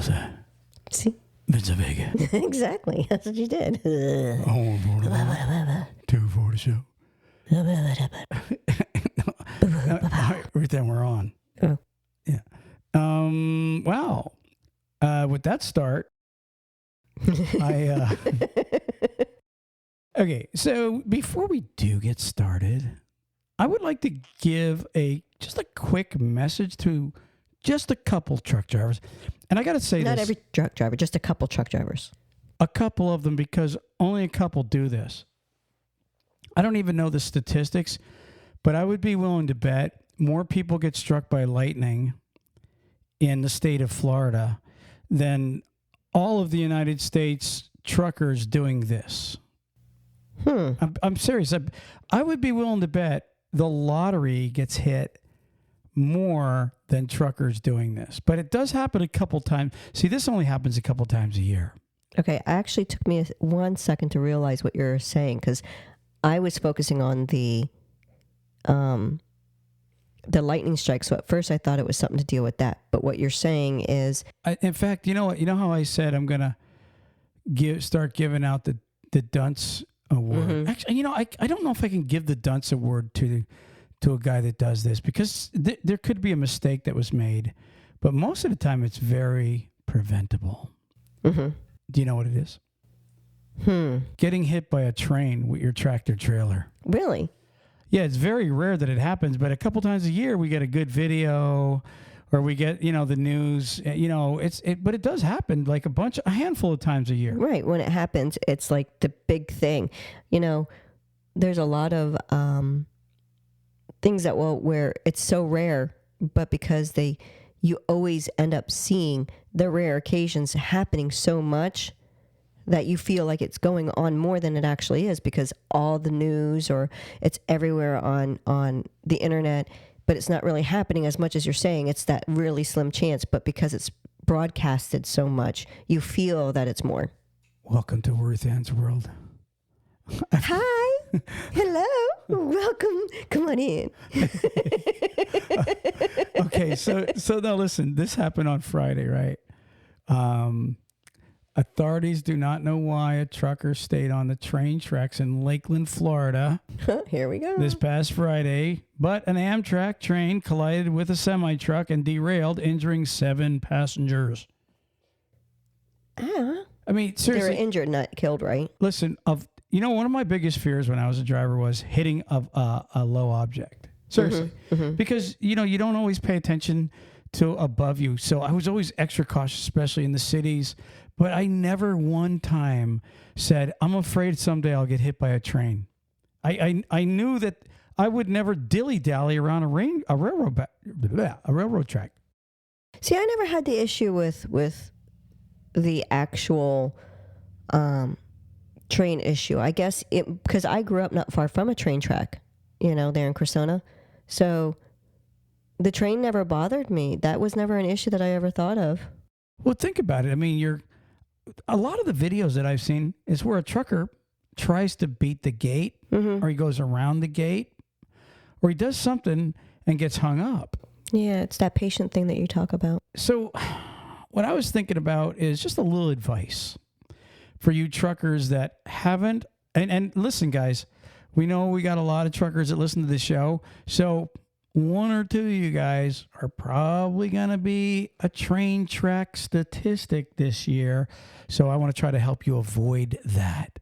how's that? See? It's a Vega. Exactly. That's what you did. Oh, 240 show. Right then we're on. Oh. Yeah. Wow. With that start, okay, so before we do get started, I would like to give just a quick message to just a couple truck drivers. And I got to say Not this. every truck driver, just a couple truck drivers. A couple of them, because only a couple do this. I don't even know the statistics, but I would be willing to bet more people get struck by lightning in the state of Florida than all of the United States truckers doing this. I'm serious. I would be willing to bet the lottery gets hit more than truckers doing this. But it does happen a couple times. See, this only happens a couple times a year. Okay, it actually took me 1 second to realize what you're saying, because I was focusing on the lightning strike. So at first I thought it was something to deal with that. But what you're saying is... in fact, you know what? You know how I said I'm going to start giving out the dunce award? Mm-hmm. Actually, you know, I don't know if I can give the dunce award to a guy that does this, because there could be a mistake that was made. But most of the time it's very preventable. Mm-hmm. Do you know what it is? Getting hit by a train with your tractor trailer. Really? Yeah, it's very rare that it happens, but a couple times a year we get a good video, or we get, the news. But it does happen like a handful of times a year. Right. When it happens, it's like the big thing. There's a lot of things that where it's so rare, but because you always end up seeing the rare occasions happening so much that you feel like it's going on more than it actually is, because all the news, or it's everywhere on the internet, but it's not really happening as much as you're saying. It's that really slim chance, but because it's broadcasted so much, you feel that it's more. Welcome to Worth Ann's world. Hi. Hello. Welcome. Come on in. Okay, so now listen, this happened on Friday, right? Authorities do not know why a trucker stayed on the train tracks in Lakeland, Florida. Here we go. This past Friday, but an Amtrak train collided with a semi-truck and derailed, injuring 7 passengers. I mean, seriously. They were injured, not killed, right? Listen, one of my biggest fears when I was a driver was hitting a low object. Seriously. Mm-hmm. Because, you don't always pay attention to above you. So I was always extra cautious, especially in the cities. But I never one time said, I'm afraid someday I'll get hit by a train. I knew that I would never dilly-dally around a railroad track. See, I never had the issue with the actual train issue. I guess because I grew up not far from a train track, there in Cressona. So the train never bothered me. That was never an issue that I ever thought of. Well, think about it. I mean, a lot of the videos that I've seen is where a trucker tries to beat the gate, or he goes around the gate, or he does something and gets hung up. Yeah, it's that patient thing that you talk about. So what I was thinking about is just a little advice for you truckers that haven't, and listen, guys, we know we got a lot of truckers that listen to this show, so one or two of you guys are probably going to be a train track statistic this year. So I want to try to help you avoid that.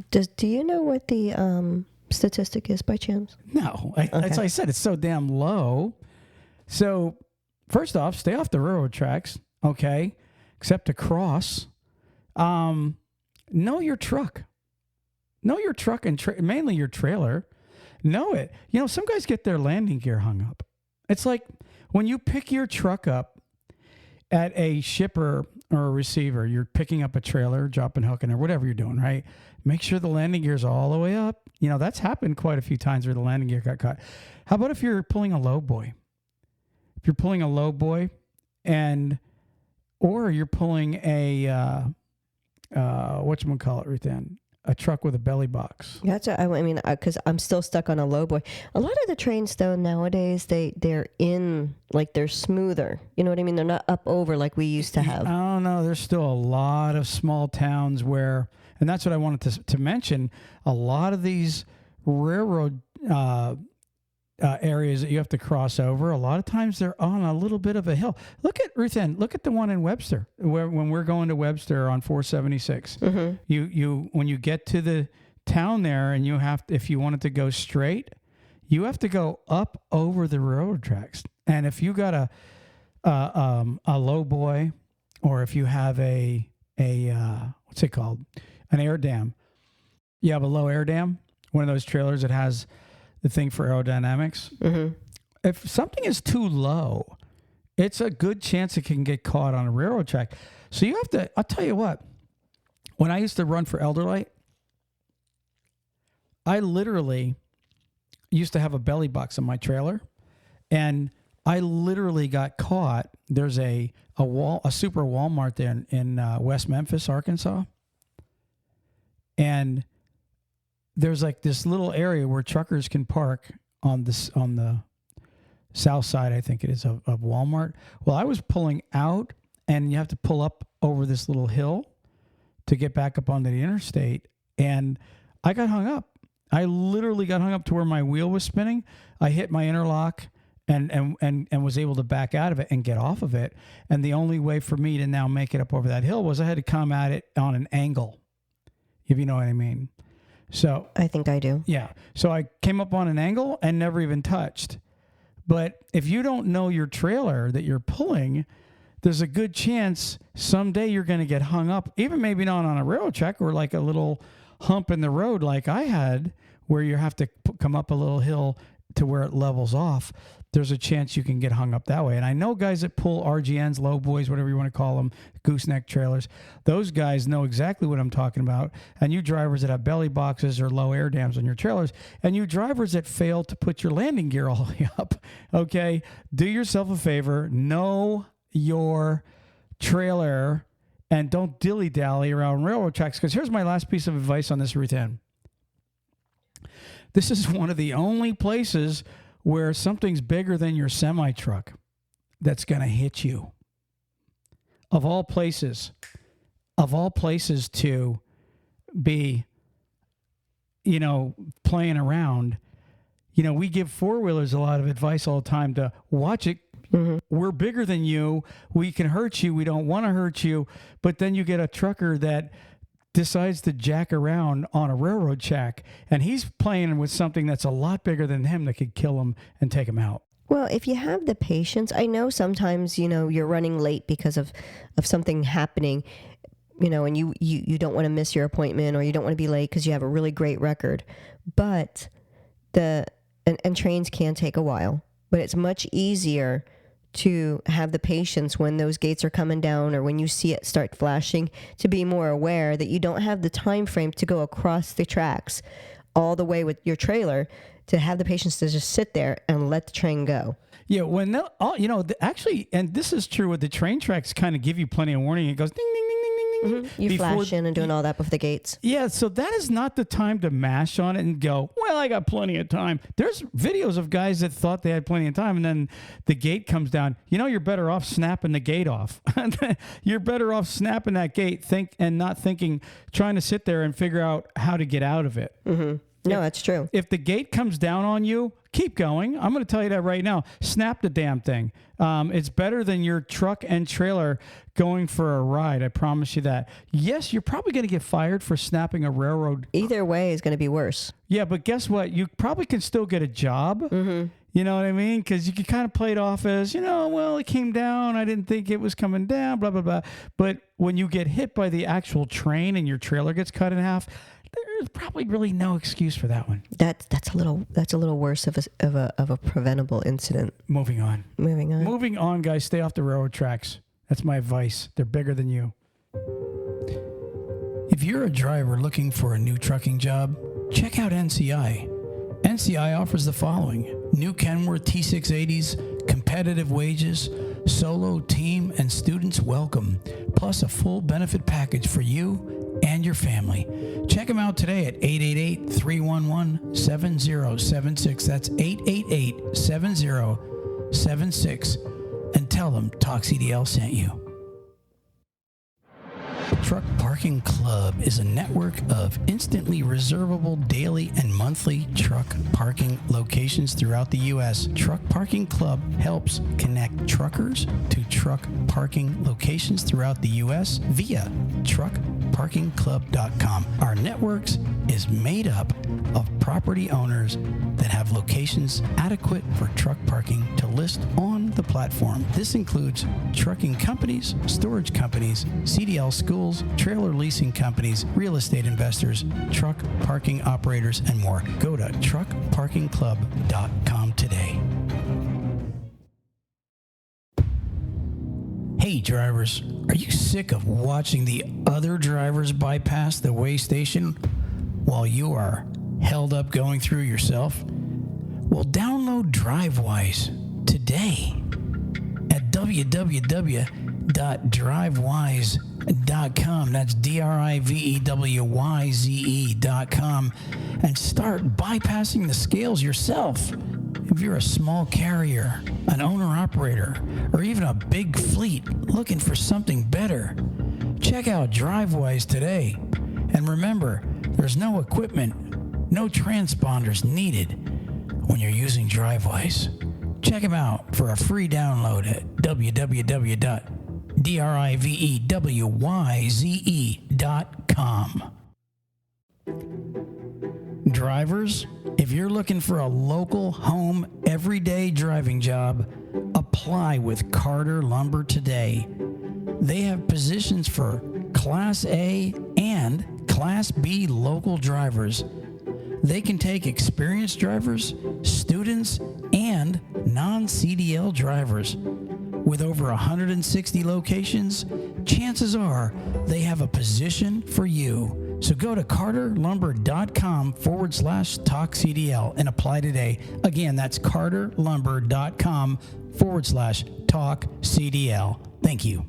Do you know what the statistic is by chance? No. As I said, it's so damn low. So first off, stay off the railroad tracks, okay? Except to cross. Know your truck. Know your truck and mainly your trailer. Know it. Some guys get their landing gear hung up. It's like when you pick your truck up at a shipper or a receiver, you're picking up a trailer, dropping, hooking, or whatever you're doing, right? Make sure the landing gear's all the way up. That's happened quite a few times where the landing gear got caught. How about if you're pulling a low boy? If you're pulling a low boy or you're pulling a, whatchamacallit right then? a truck with a belly box. That's what I mean, because I'm still stuck on a low boy. A lot of the trains, though, nowadays, they're in, like, they're smoother. You know what I mean? They're not up over like we used to have. I don't know. There's still a lot of small towns where, and that's what I wanted to mention, a lot of these railroad areas that you have to cross over, a lot of times they're on a little bit of a hill. Look at Ruth Ann, look at the one in Webster, when we're going to Webster on 476. You when you get to the town there, and you have to, if you wanted to go straight, you have to go up over the railroad tracks. And if you got a low boy, or if you have a what's it called, an air dam, you have a low air dam, one of those trailers that has the thing for aerodynamics. If something is too low, it's a good chance it can get caught on a railroad track. So you have to, I'll tell you what, when I used to run for Elderlight, I literally used to have a belly box on my trailer, and I literally got caught. There's a super Walmart there in West Memphis, Arkansas. And there's like this little area where truckers can park on the south side, I think it is, of Walmart. Well, I was pulling out, and you have to pull up over this little hill to get back up onto the interstate, and I got hung up. I literally got hung up to where my wheel was spinning. I hit my interlock and was able to back out of it and get off of it. And the only way for me to now make it up over that hill was I had to come at it on an angle, if you know what I mean. So I think I do. Yeah. So I came up on an angle and never even touched. But if you don't know your trailer that you're pulling, there's a good chance someday you're going to get hung up, even maybe not on a railroad track or like a little hump in the road like I had, where you have to come up a little hill to where it levels off. There's a chance you can get hung up that way. And I know guys that pull RGNs, low boys, whatever you want to call them, gooseneck trailers. Those guys know exactly what I'm talking about. And you drivers that have belly boxes or low air dams on your trailers, and you drivers that fail to put your landing gear all the way up, okay, do yourself a favor, know your trailer, and don't dilly-dally around railroad tracks. Because here's my last piece of advice on this, Ruth Ann. This is one of the only places where something's bigger than your semi-truck that's going to hit you. Of all places to be, playing around. We give four-wheelers a lot of advice all the time to watch it. We're bigger than you. We can hurt you. We don't want to hurt you. But then you get a trucker that decides to jack around on a railroad track, and he's playing with something that's a lot bigger than him that could kill him and take him out. Well, if you have the patience, I know sometimes, you're running late because of something happening, and you don't want to miss your appointment, or you don't want to be late because you have a really great record. But and trains can take a while, but it's much easier to have the patience when those gates are coming down, or when you see it start flashing, to be more aware that you don't have the time frame to go across the tracks all the way with your trailer, to have the patience to just sit there and let the train go. Yeah, when actually, and this is true with the train tracks, kind of give you plenty of warning. It goes ding, ding, ding, ding, ding, ding. You flash in and doing all that before the gates. Yeah, so that is not the time to mash on it and go, well, I got plenty of time. There's videos of guys that thought they had plenty of time, and then the gate comes down. You're better off snapping the gate off. You're better off snapping that gate, not thinking, trying to sit there and figure out how to get out of it. No, that's true. If the gate comes down on you, keep going. I'm going to tell you that right now. Snap the damn thing. It's better than your truck and trailer going for a ride. I promise you that. Yes, you're probably going to get fired for snapping a railroad. Either way is going to be worse. Yeah, but guess what? You probably can still get a job. You know what I mean? Because you can kind of play it off as, well, it came down. I didn't think it was coming down, blah, blah, blah. But when you get hit by the actual train and your trailer gets cut in half, there's probably really no excuse for that one. That's a little worse of a preventable incident. Moving on, guys. Stay off the railroad tracks. That's my advice. They're bigger than you. If you're a driver looking for a new trucking job, check out NCI. NCI offers the following: new Kenworth T680s, competitive wages, solo, team, and students welcome, plus a full benefit package for you and your family. Check them out today at 888-311-7076. That's 888-7076. And tell them TalkCDL sent you. Truck Parking Club is a network of instantly reservable daily and monthly truck parking locations throughout the U.S. Truck Parking Club helps connect truckers to truck parking locations throughout the U.S. via truckparkingclub.com. Our networks is made up of property owners that have locations adequate for truck parking to list on the platform. This includes trucking companies, storage companies, CDL schools, trailer leasing companies, real estate investors, truck parking operators, and more. Go to truckparkingclub.com today. Hey drivers, are you sick of watching the other drivers bypass the way station while you are held up going through yourself? Well, download DriveWise today at www.drivewise.com. That's DRIVEWYZE.com, and start bypassing the scales yourself. If you're a small carrier, an owner-operator, or even a big fleet looking for something better, check out DriveWise today. And remember, there's no equipment, no transponders needed when you're using DriveWise. Check them out for a free download at www.drivewYZE.com. Drivers, if you're looking for a local, home, everyday driving job, apply with Carter Lumber today. They have positions for Class A and Class B local drivers. They can take experienced drivers, students, and non-CDL drivers. With over 160 locations, chances are they have a position for you. So go to carterlumber.com/TalkCDL and apply today. Again, that's carterlumber.com/TalkCDL. Thank you.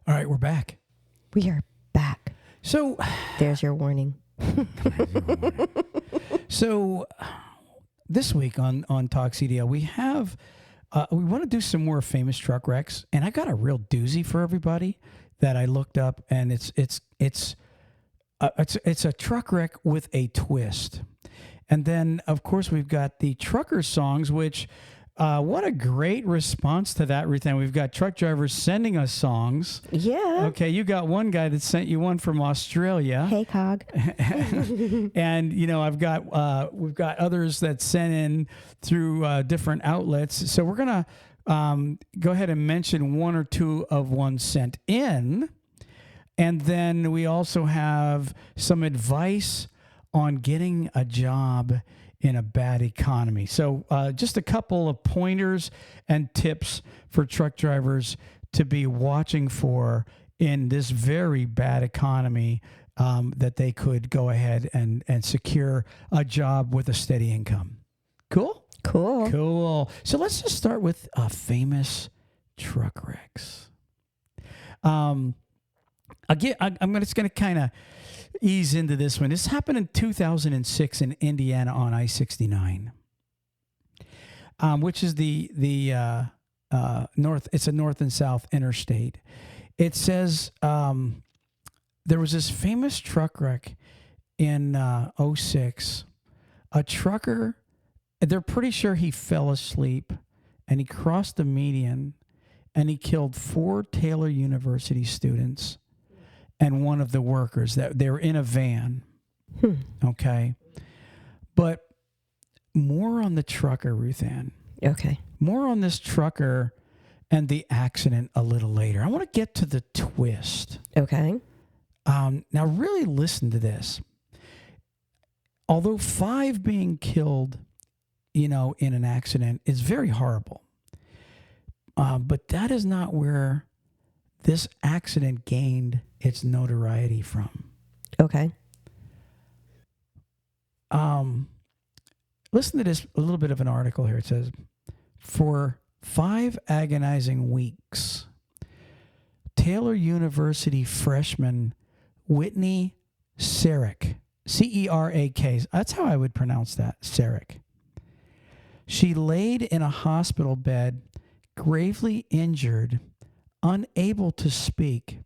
All right, we're back. We are back. So There's your warning. So this week on TalkCDL, we have we want to do some more famous truck wrecks, and I got a real doozy for everybody that I looked up, and it's a truck wreck with a twist. And then, of course, we've got the trucker songs, which what a great response to that, Ruth Ann. We've got truck drivers sending us songs. Yeah. Okay, you got one guy that sent you one from Australia. Hey, Cog. And, you know, we've got others that sent in through different outlets. So we're going to go ahead and mention one or two of ones sent in. And then we also have some advice on getting a job in a bad economy. So just a couple of pointers and tips for truck drivers to be watching for in this very bad economy, that they could go ahead and secure a job with a steady income. Cool? Cool. So let's just start with famous truck wrecks. Again, I'm just going to kind of ease into this one. This happened in 2006 in Indiana on I-69, which is the north. It's a north and south interstate. It says there was this famous truck wreck in 06. A trucker, they're pretty sure he fell asleep and he crossed the median and he killed 4 Taylor University students and one of the workers. That they were in a van. Okay. But more on the trucker, Ruth Ann. Okay. More on this trucker and the accident a little later. I want to get to the twist. Okay. Now really listen to this. Although 5 being killed, in an accident is very horrible. But that is not where this accident gained its notoriety from. Okay. Listen to this, a little bit of an article here. It says, for 5 agonizing weeks, Taylor University freshman Whitney Cerak. Cerak. That's how I would pronounce that, Cerak. She laid in a hospital bed, gravely injured, unable to speak.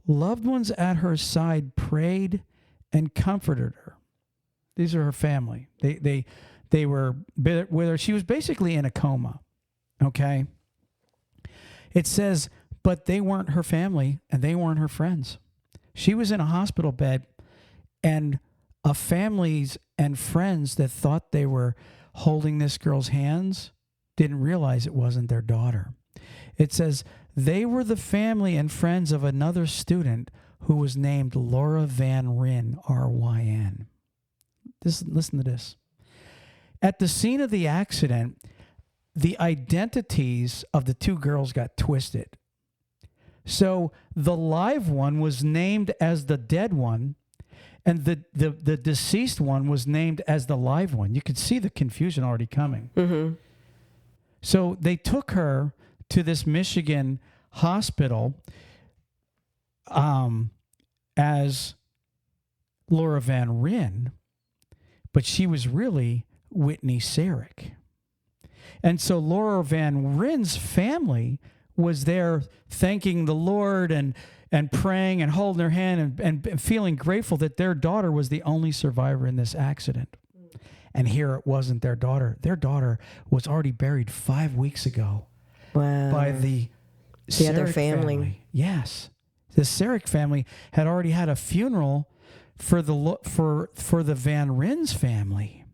Loved ones at her side prayed and comforted her. These are her family. They were with her. She was basically in a coma. Okay. It says, but they weren't her family and they weren't her friends. She was in a hospital bed, and families and friends that thought they were holding this girl's hands didn't realize it wasn't their daughter. It says they were the family and friends of another student who was named Laura VanRyn, R-Y-N. Listen to this. At the scene of the accident, the identities of the two girls got twisted. So the live one was named as the dead one, and the deceased one was named as the live one. You could see the confusion already coming. Mm-hmm. So they took her to this Michigan hospital as Laura VanRyn, but she was really Whitney Cerak. And so Laura VanRyn's family was there thanking the Lord and praying and holding her hand and feeling grateful that their daughter was the only survivor in this accident. And here it wasn't their daughter. Their daughter was already buried 5 weeks ago. Wow. By the other family. Yes. The Cerak family had already had a funeral for the VanRyn's family.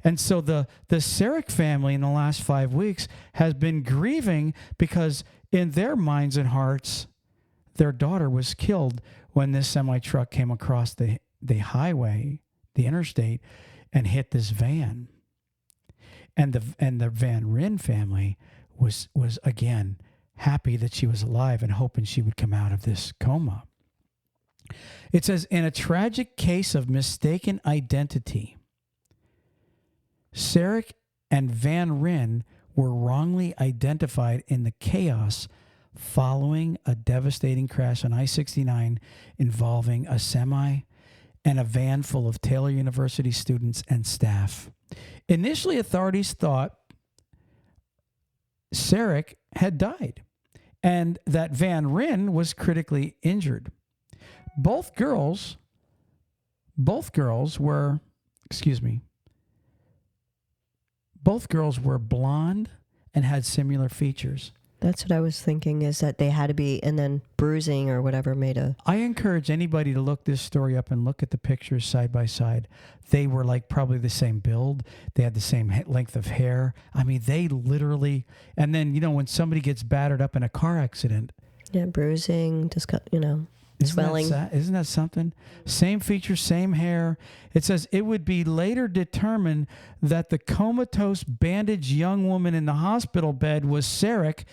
And so the Cerak family in the last 5 weeks has been grieving because in their minds and hearts, their daughter was killed when this semi-truck came across the highway, the interstate, and hit this van. And the VanRyn family was again happy that she was alive and hoping she would come out of this coma. It says, in a tragic case of mistaken identity, Cerak and VanRyn were wrongly identified in the chaos following a devastating crash on I-69 involving a semi and a van full of Taylor University students and staff. Initially, authorities thought Cerak had died and that VanRyn was critically injured. Both girls were blonde and had similar features. That's what I was thinking, is that they had to be, and then bruising or whatever made a... I encourage anybody to look this story up and look at the pictures side by side. They were like probably the same build. They had the same length of hair. I mean, they literally... And then, when somebody gets battered up in a car accident... Yeah, bruising, swelling. Isn't that something? Same features, same hair. It says it would be later determined that the comatose, bandaged young woman in the hospital bed was Cerak.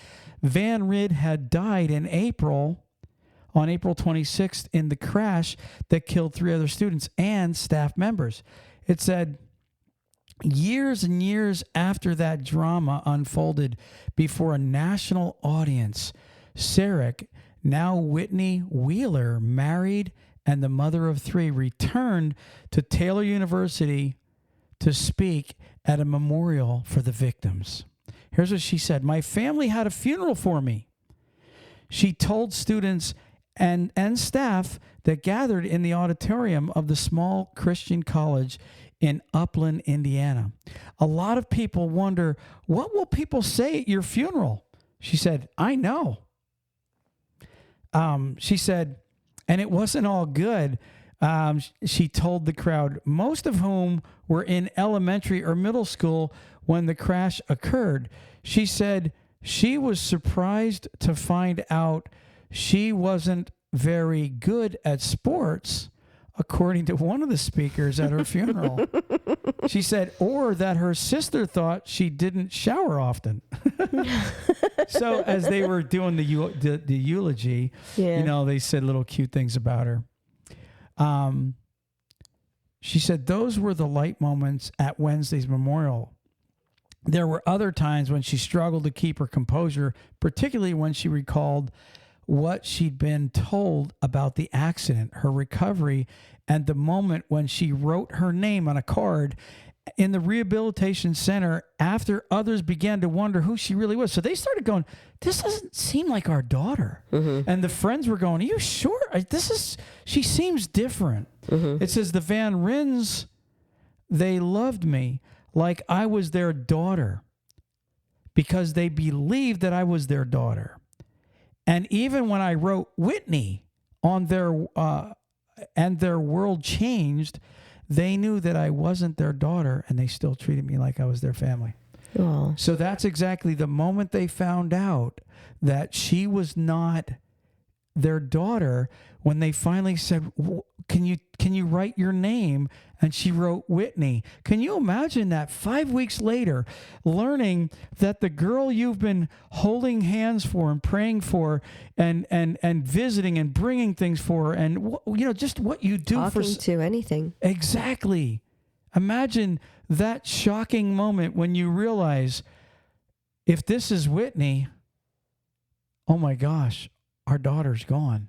VanRyn had died on April 26th in the crash that killed 3 other students and staff members. It said years and years after that drama unfolded before a national audience, Cerak, now Whitney Wheeler, married and the mother of 3, returned to Taylor University to speak at a memorial for the victims. Here's what she said. My family had a funeral for me. She told students and staff that gathered in the auditorium of the small Christian college in Upland, Indiana. A lot of people wonder, what will people say at your funeral? She said, I know. She said, and it wasn't all good. She told the crowd, most of whom were in elementary or middle school when the crash occurred. She said she was surprised to find out she wasn't very good at sports, according to one of the speakers at her funeral. She said, or that her sister thought she didn't shower often. So as they were doing the eulogy, they said little cute things about her. She said those were the light moments at Wednesday's memorial. There were other times when she struggled to keep her composure, particularly when she recalled what she'd been told about the accident, her recovery, and the moment when she wrote her name on a card in the rehabilitation center after others began to wonder who she really was. So they started going, this doesn't seem like our daughter. And the friends were going, are you sure? She seems different. It says the VanRyns, they loved me like I was their daughter because they believed that I was their daughter. And even when I wrote Whitney on their, and their world changed, they knew that I wasn't their daughter, and they still treated me like I was their family. Aww. So that's exactly the moment they found out that she was not their daughter, when they finally said, can you write your name? And she wrote Whitney. Can you imagine that 5 weeks later, learning that the girl you've been holding hands for and praying for and visiting and bringing things for, and just what you do Talking to anything. Exactly. Imagine that shocking moment when you realize, if this is Whitney, oh my gosh, our daughter's gone.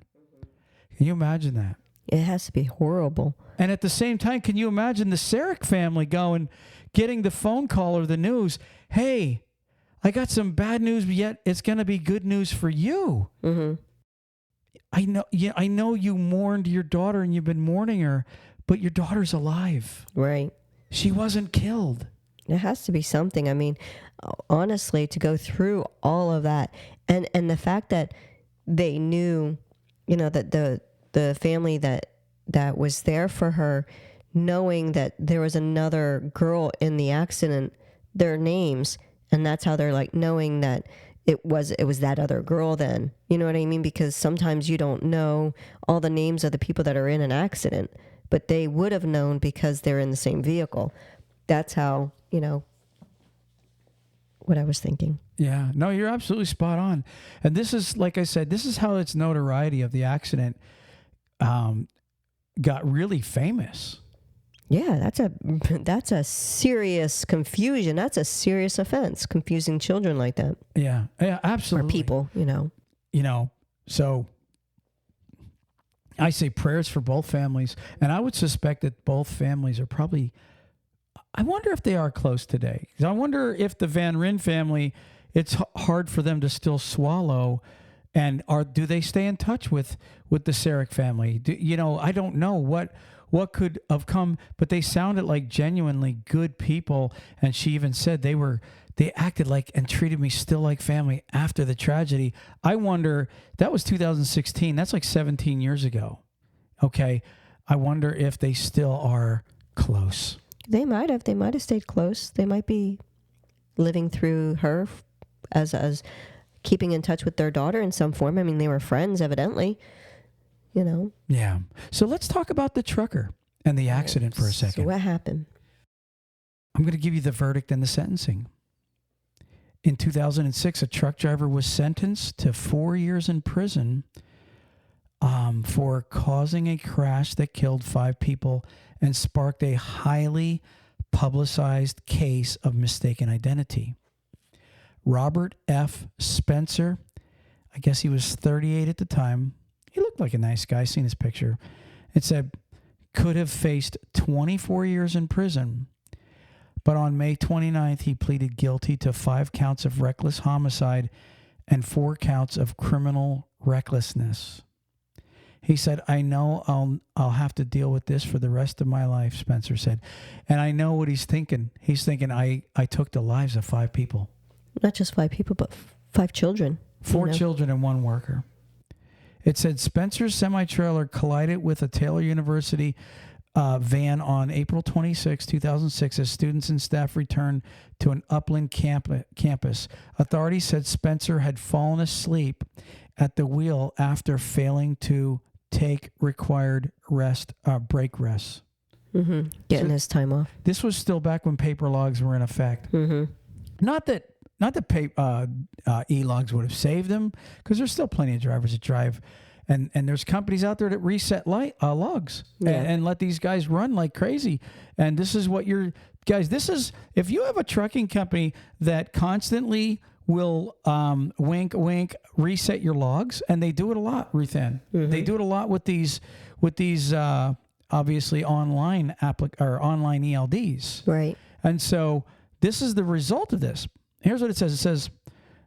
Can you imagine that? It has to be horrible. And at the same time, can you imagine the Cerak family getting the phone call or the news, hey, I got some bad news, but yet it's going to be good news for you. I know you mourned your daughter and you've been mourning her, but your daughter's alive. Right. She wasn't killed. It has to be something. I mean, honestly, to go through all of that, and the fact that they knew, that the family that was there for her, knowing that there was another girl in the accident, their names, and that's how they're like knowing that it was that other girl then. You know what I mean? Because sometimes you don't know all the names of the people that are in an accident, but they would have known because they're in the same vehicle. That's how, what I was thinking. Yeah, no, you're absolutely spot on. And this is, like I said, this is how its notoriety of the accident got really famous. Yeah, that's a serious confusion. That's a serious offense, confusing children like that. Yeah, absolutely. Or people, So I say prayers for both families, and I would suspect that both families are probably, I wonder if they are close today. I wonder if the VanRyn family, it's hard for them to still swallow, and do they stay in touch with the Cerak family? I don't know what could have come, but they sounded like genuinely good people, and she even said they acted like and treated me still like family after the tragedy. I wonder, that was 2016. That's like 17 years ago. Okay. I wonder if they still are close. They might have stayed close. They might be living through her as keeping in touch with their daughter in some form. I mean, they were friends, evidently, Yeah. So let's talk about the trucker and the accident for a second. So what happened? I'm going to give you the verdict and the sentencing. In 2006, a truck driver was sentenced to 4 years in prison for causing a crash that killed 5 people and sparked a highly publicized case of mistaken identity. Robert F. Spencer, I guess he was 38 at the time. He looked like a nice guy. Seen his picture. It said, could have faced 24 years in prison. But on May 29th, he pleaded guilty to 5 counts of reckless homicide and 4 counts of criminal recklessness. He said, I know I'll have to deal with this for the rest of my life, Spencer said. And I know what he's thinking. He's thinking, I took the lives of 5 people. Not just 5 people, but 5 children. 4 children and 1 worker. It said Spencer's semi-trailer collided with a Taylor University van on April 26, 2006, as students and staff returned to an Upland campus. Authorities said Spencer had fallen asleep at the wheel after failing to take required break rests. Mm-hmm. Getting his time off. This was still back when paper logs were in effect. Mm-hmm. Not that e-logs would have saved him, because there's still plenty of drivers that drive, and there's companies out there that reset logs and let these guys run like crazy. And this is what if you have a trucking company that constantly will wink, wink, reset your logs, and they do it a lot, Ruth Ann. They do it a lot with these obviously online online ELDs. Right. And so this is the result of this. Here's what it says. It says,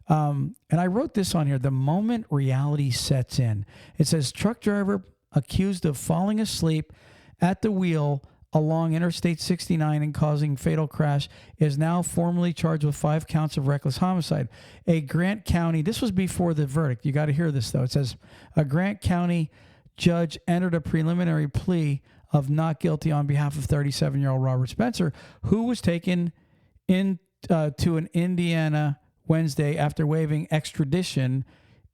and I wrote this on here, the moment reality sets in. It says, truck driver accused of falling asleep at the wheel along Interstate 69 and causing fatal crash is now formally charged with 5 counts of reckless homicide. A Grant County, this was before the verdict. You got to hear this, though. It says, a Grant County judge entered a preliminary plea of not guilty on behalf of 37-year-old Robert Spencer, who was taken in to an Indiana Wednesday after waiving extradition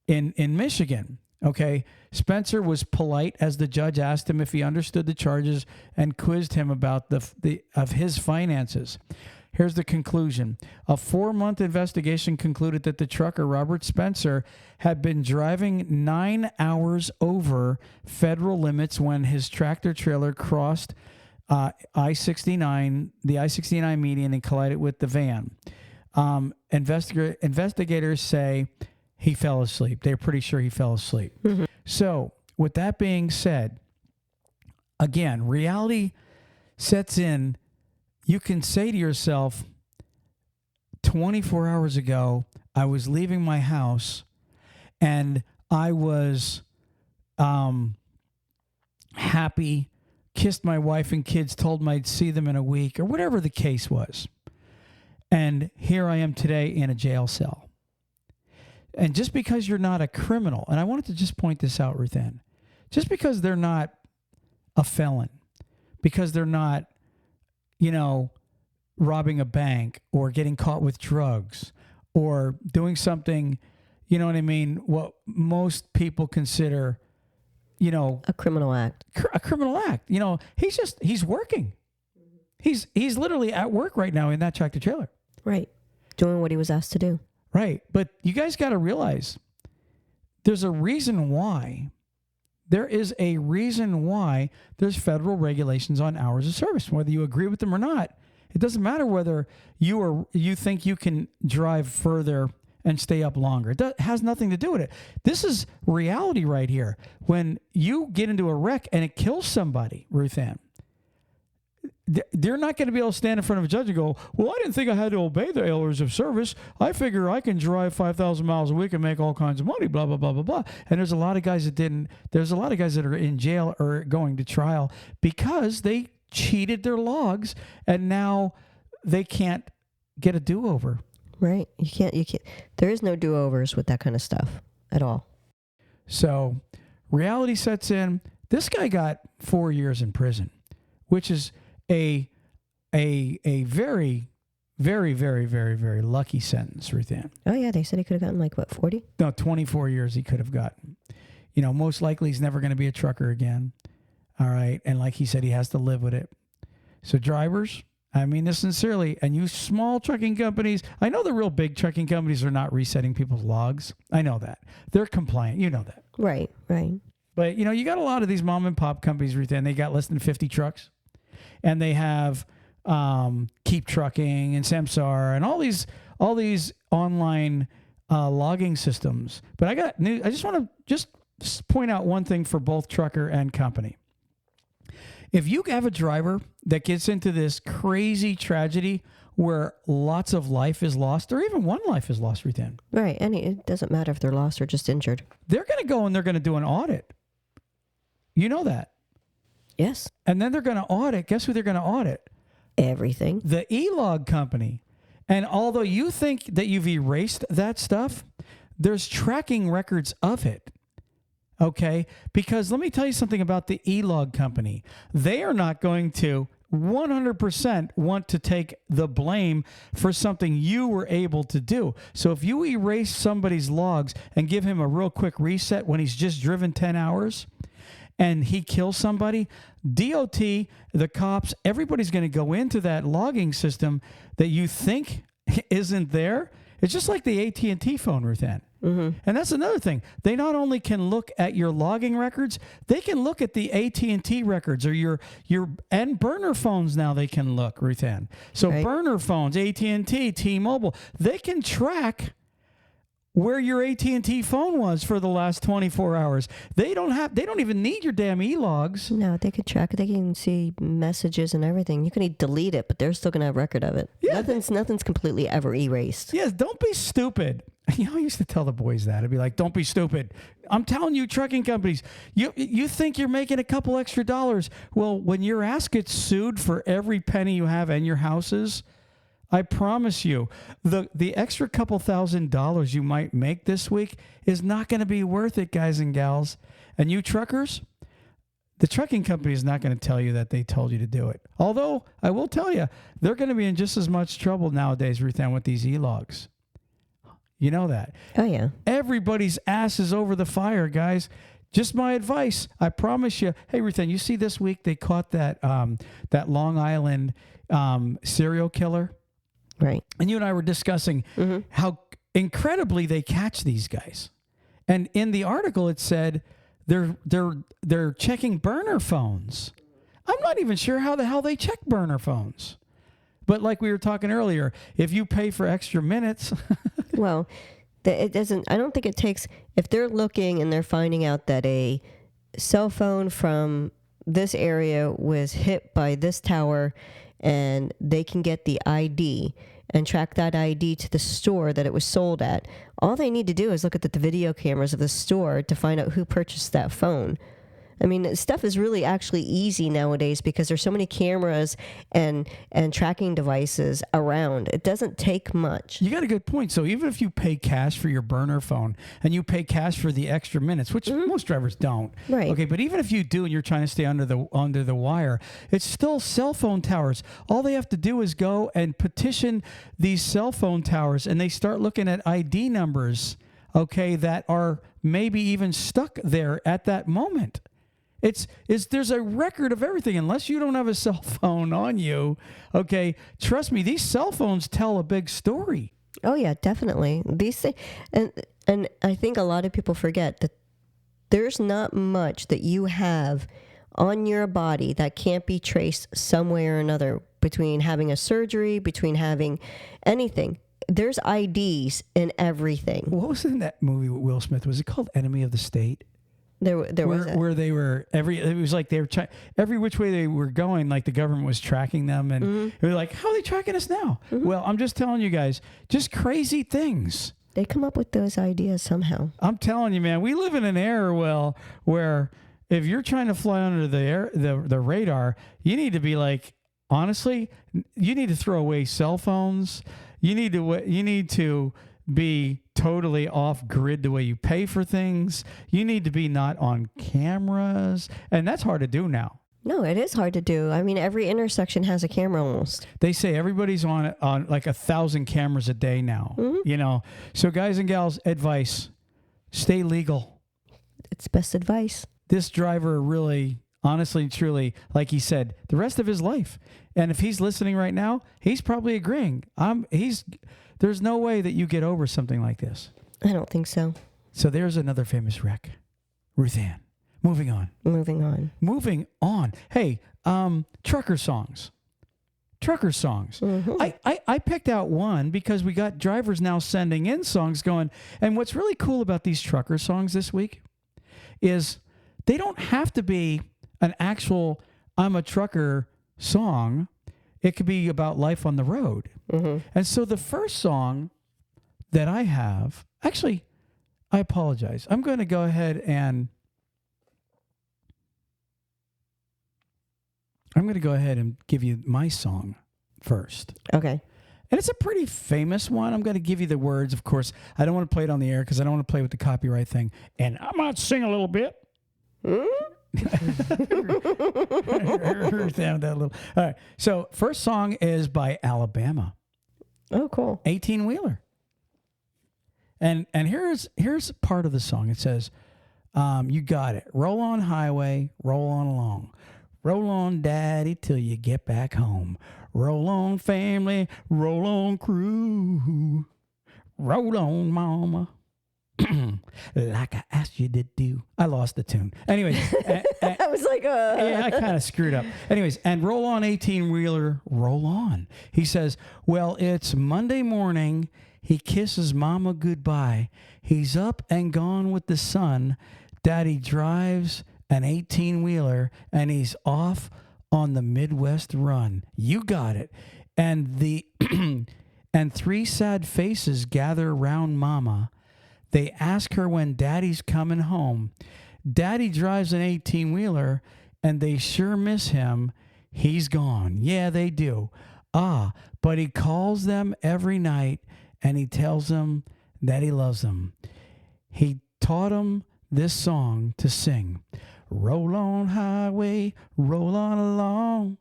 in Michigan. Okay, Spencer was polite as the judge asked him if he understood the charges and quizzed him about of his finances. Here's the conclusion. A 4-month investigation concluded that the trucker, Robert Spencer, had been driving 9 hours over federal limits when his tractor trailer crossed I-69, the I-69 median, and collided with the van. Investigators say he fell asleep. They're pretty sure he fell asleep. Mm-hmm. So with that being said, again, reality sets in. You can say to yourself, 24 hours ago, I was leaving my house and I was happy, kissed my wife and kids, told them I'd see them in a week, or whatever the case was. And here I am today in a jail cell. And just because you're not a criminal, and I wanted to just point this out, Ruth Ann, just because they're not a felon, because they're not, robbing a bank or getting caught with drugs or doing something, you know what I mean, what most people consider, a criminal act. A criminal act. He's working. He's literally at work right now in that tractor trailer. Right. Doing what he was asked to do. Right. But you guys got to realize there's a reason why. There is a reason why there's federal regulations on hours of service, whether you agree with them or not. It doesn't matter whether you think you can drive further and stay up longer. It has nothing to do with it. This is reality right here. When you get into a wreck and it kills somebody, Ruth Ann, they're not going to be able to stand in front of a judge and go, well, I didn't think I had to obey the hours of service. I figure I can drive 5,000 miles a week and make all kinds of money, blah, blah, blah, blah, blah. And there's a lot of guys that didn't. There's a lot of guys that are in jail or going to trial because they cheated their logs and now they can't get a do-over. Right. You can't. There is no do-overs with that kind of stuff at all. So reality sets in. This guy got 4 years in prison, which is a very, very, very, very, very lucky sentence, Ruth Ann. Oh, yeah. They said he could have gotten 40? No, 24 years he could have gotten. Most likely he's never going to be a trucker again. All right. And like he said, he has to live with it. So drivers, I mean this sincerely, and you small trucking companies, I know the real big trucking companies are not resetting people's logs. I know that. They're compliant. You know that. Right, right. But, you got a lot of these mom and pop companies, Ruth Ann, they got less than 50 trucks. And they have Keep Trucking and Samsara and all these online logging systems. But I got news. I just want to point out one thing for both trucker and company. If you have a driver that gets into this crazy tragedy where lots of life is lost, or even one life is lost, Ruth Ann. Right, and it doesn't matter if they're lost or just injured. They're going to go and they're going to do an audit. You know that. Yes. And then they're going to audit. Guess who they're going to audit? Everything. The e-log company. And although you think that you've erased that stuff, there's tracking records of it. Okay? Because let me tell you something about the e-log company. They are not going to 100% want to take the blame for something you were able to do. So if you erase somebody's logs and give him a real quick reset when he's just driven 10 hours and he kills somebody, DOT, the cops, everybody's going to go into that logging system that you think isn't there. It's just like the AT&T phone, Ruth Ann. Mm-hmm. And that's another thing. They not only can look at your logging records, they can look at the AT&T records or your and burner phones. Now they can look, Ruth Ann. So right. Burner phones, AT&T, T-Mobile, they can track where your AT&T phone was for the last 24 hours. They don't even need your damn e-logs. No, they can track it. They can see messages and everything. You can delete it, but they're still going to have record of it. Yeah. Nothing's completely ever erased. Yes, don't be stupid. You know, I used to tell the boys that. I'd be like, don't be stupid. I'm telling you, trucking companies, you think you're making a couple extra dollars. Well, when your ass gets sued for every penny you have in your houses, I promise you, the extra couple $1,000s you might make this week is not going to be worth it, guys and gals. And you truckers, the trucking company is not going to tell you that they told you to do it. Although, I will tell you, they're going to be in just as much trouble nowadays, Ruth Ann, with these e-logs. You know that. Oh, yeah. Everybody's ass is over the fire, guys. Just my advice. I promise you. Hey, Ruth Ann, you see this week they caught that Long Island serial killer? Right. And you and I were discussing how incredibly they catch these guys. And in the article, it said they're checking burner phones. I'm not even sure how the hell they check burner phones. But like we were talking earlier, if you pay for extra minutes. Well, it doesn't. I don't think it takes. If they're looking and they're finding out that a cell phone from this area was hit by this tower, and they can get the ID and track that ID to the store that it was sold at. All they need to do is look at the video cameras of the store to find out who purchased that phone. I mean, stuff is really actually easy nowadays because there's so many cameras and tracking devices around. It doesn't take much. You got a good point. So even if you pay cash for your burner phone and you pay cash for the extra minutes, which most drivers don't. Right. Okay, but even if you do and you're trying to stay under the wire, it's still cell phone towers. All they have to do is go and petition these cell phone towers, and they start looking at ID numbers, okay, that are maybe even stuck there at that moment. There's a record of everything. Unless you don't have a cell phone on you, okay, trust me, these cell phones tell a big story. Oh yeah, definitely. These things, and I think a lot of people forget that there's not much that you have on your body that can't be traced some way or another, between having a surgery, between having anything. There's IDs in everything. What was in that movie with Will Smith? Was it called Enemy of the State? There was where they were it was like they were every which way they were going, like the government was tracking them, and they were like, how are they tracking us now? Well, I'm just telling you guys, just crazy things. They come up with those ideas somehow. I'm telling you, man, we live in an era where if you're trying to fly under the radar, you need to be like, honestly, you need to throw away cell phones. You need to be totally off grid the way you pay for things. You need to be not on cameras, and that's hard to do now. No, it is hard to do. I mean, every intersection has a camera almost. They say everybody's on like 1,000 cameras a day now. You know, so guys and gals, advice: stay legal. It's best advice. This driver really, honestly, truly, like he said, the rest of his life. And if he's listening right now, he's probably agreeing. There's no way that you get over something like this. I don't think so. So there's another famous wreck. Ruth Ann. Moving on. Hey, trucker songs. I picked out one because we got drivers now sending in songs going. And what's really cool about these trucker songs this week is they don't have to be an actual I'm a trucker song. It could be about life on the road. And so the first song that I have, actually, I apologize. I'm going to go ahead and give you my song first. Okay. And it's a pretty famous one. I'm going to give you the words, of course. I don't want to play it on the air because I don't want to play with the copyright thing. And I might sing a little bit. All right. So first song is by Alabama. Oh, cool. 18-wheeler. And here's part of the song. It says, you got it. Roll on highway, roll on along. Roll on, daddy, till you get back home. Roll on, family, roll on, crew. Roll on, mama. Like I asked you to do. I lost the tune. Anyways. I was like, yeah, I kind of screwed up. Anyways, and roll on, 18-wheeler, roll on. He says, well, it's Monday morning. He kisses Mama goodbye. He's up and gone with the sun. Daddy drives an 18-wheeler, and he's off on the Midwest run. You got it. And the and three sad faces gather around Mama. They ask her when Daddy's coming home. Daddy drives an 18-wheeler, and they sure miss him. He's gone. Yeah, they do. But he calls them every night, and he tells them that he loves them. He taught them this song to sing. Roll on highway, roll on along.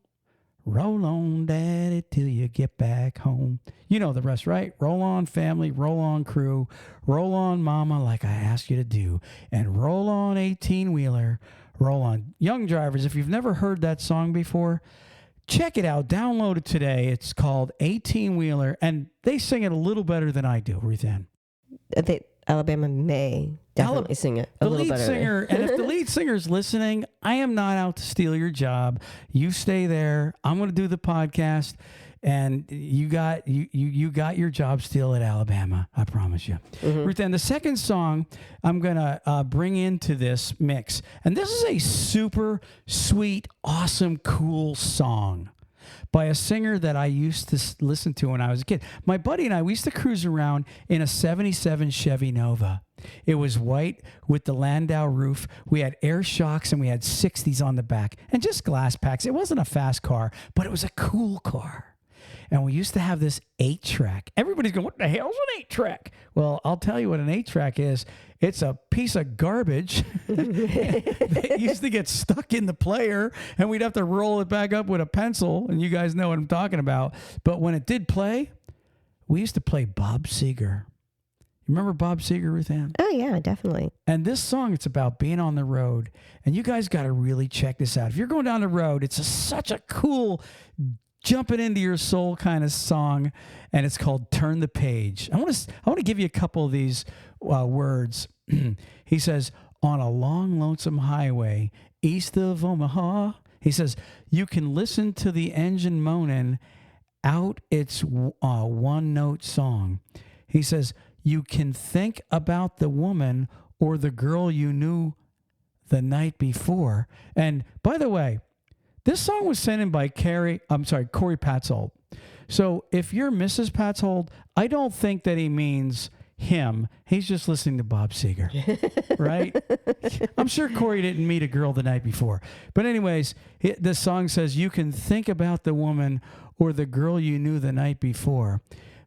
Roll on, Daddy, till you get back home. You know the rest, right? Roll on, family, roll on, crew. Roll on, Mama, like I asked you to do. And roll on, 18-wheeler. Roll on. Young drivers, if you've never heard that song before, check it out. Download it today. It's called 18-wheeler, and they sing it a little better than I do, Ruth Ann. Alabama may definitely sing it a little better. Singer, and if the lead singer's listening, I am not out to steal your job. You stay there. I'm going to do the podcast, and you got your job still at Alabama. I promise you. Mm-hmm. Ruth Ann, the second song I'm going to bring into this mix, and this is a super sweet, awesome, cool song by a singer that I used to listen to when I was a kid. My buddy and I, we used to cruise around in a 77 Chevy Nova. It was white with the Landau roof. We had air shocks and we had 60s on the back and just glass packs. It wasn't a fast car, but it was a cool car. And we used to have this 8-track. Everybody's going, what the hell's an 8-track? Well, I'll tell you what an 8-track is. It's a piece of garbage that used to get stuck in the player, and we'd have to roll it back up with a pencil, and you guys know what I'm talking about. But when it did play, we used to play Bob Seger. You remember Bob Seger, Ruth Ann? Oh, yeah, definitely. And this song, it's about being on the road. And you guys got to really check this out. If you're going down the road, it's such a cool jumping into your soul kind of song, and it's called Turn the Page. I want to give you a couple of these words. He says, on a long, lonesome highway east of Omaha, he says, you can listen to the engine moaning out its one-note song. He says, you can think about the woman or the girl you knew the night before. And by the way, this song was sent in by Corey Patzold. So if you're Mrs. Patzold, I don't think that he means him. He's just listening to Bob Seger, right? I'm sure Corey didn't meet a girl the night before. But anyways, the song says, you can think about the woman or the girl you knew the night before,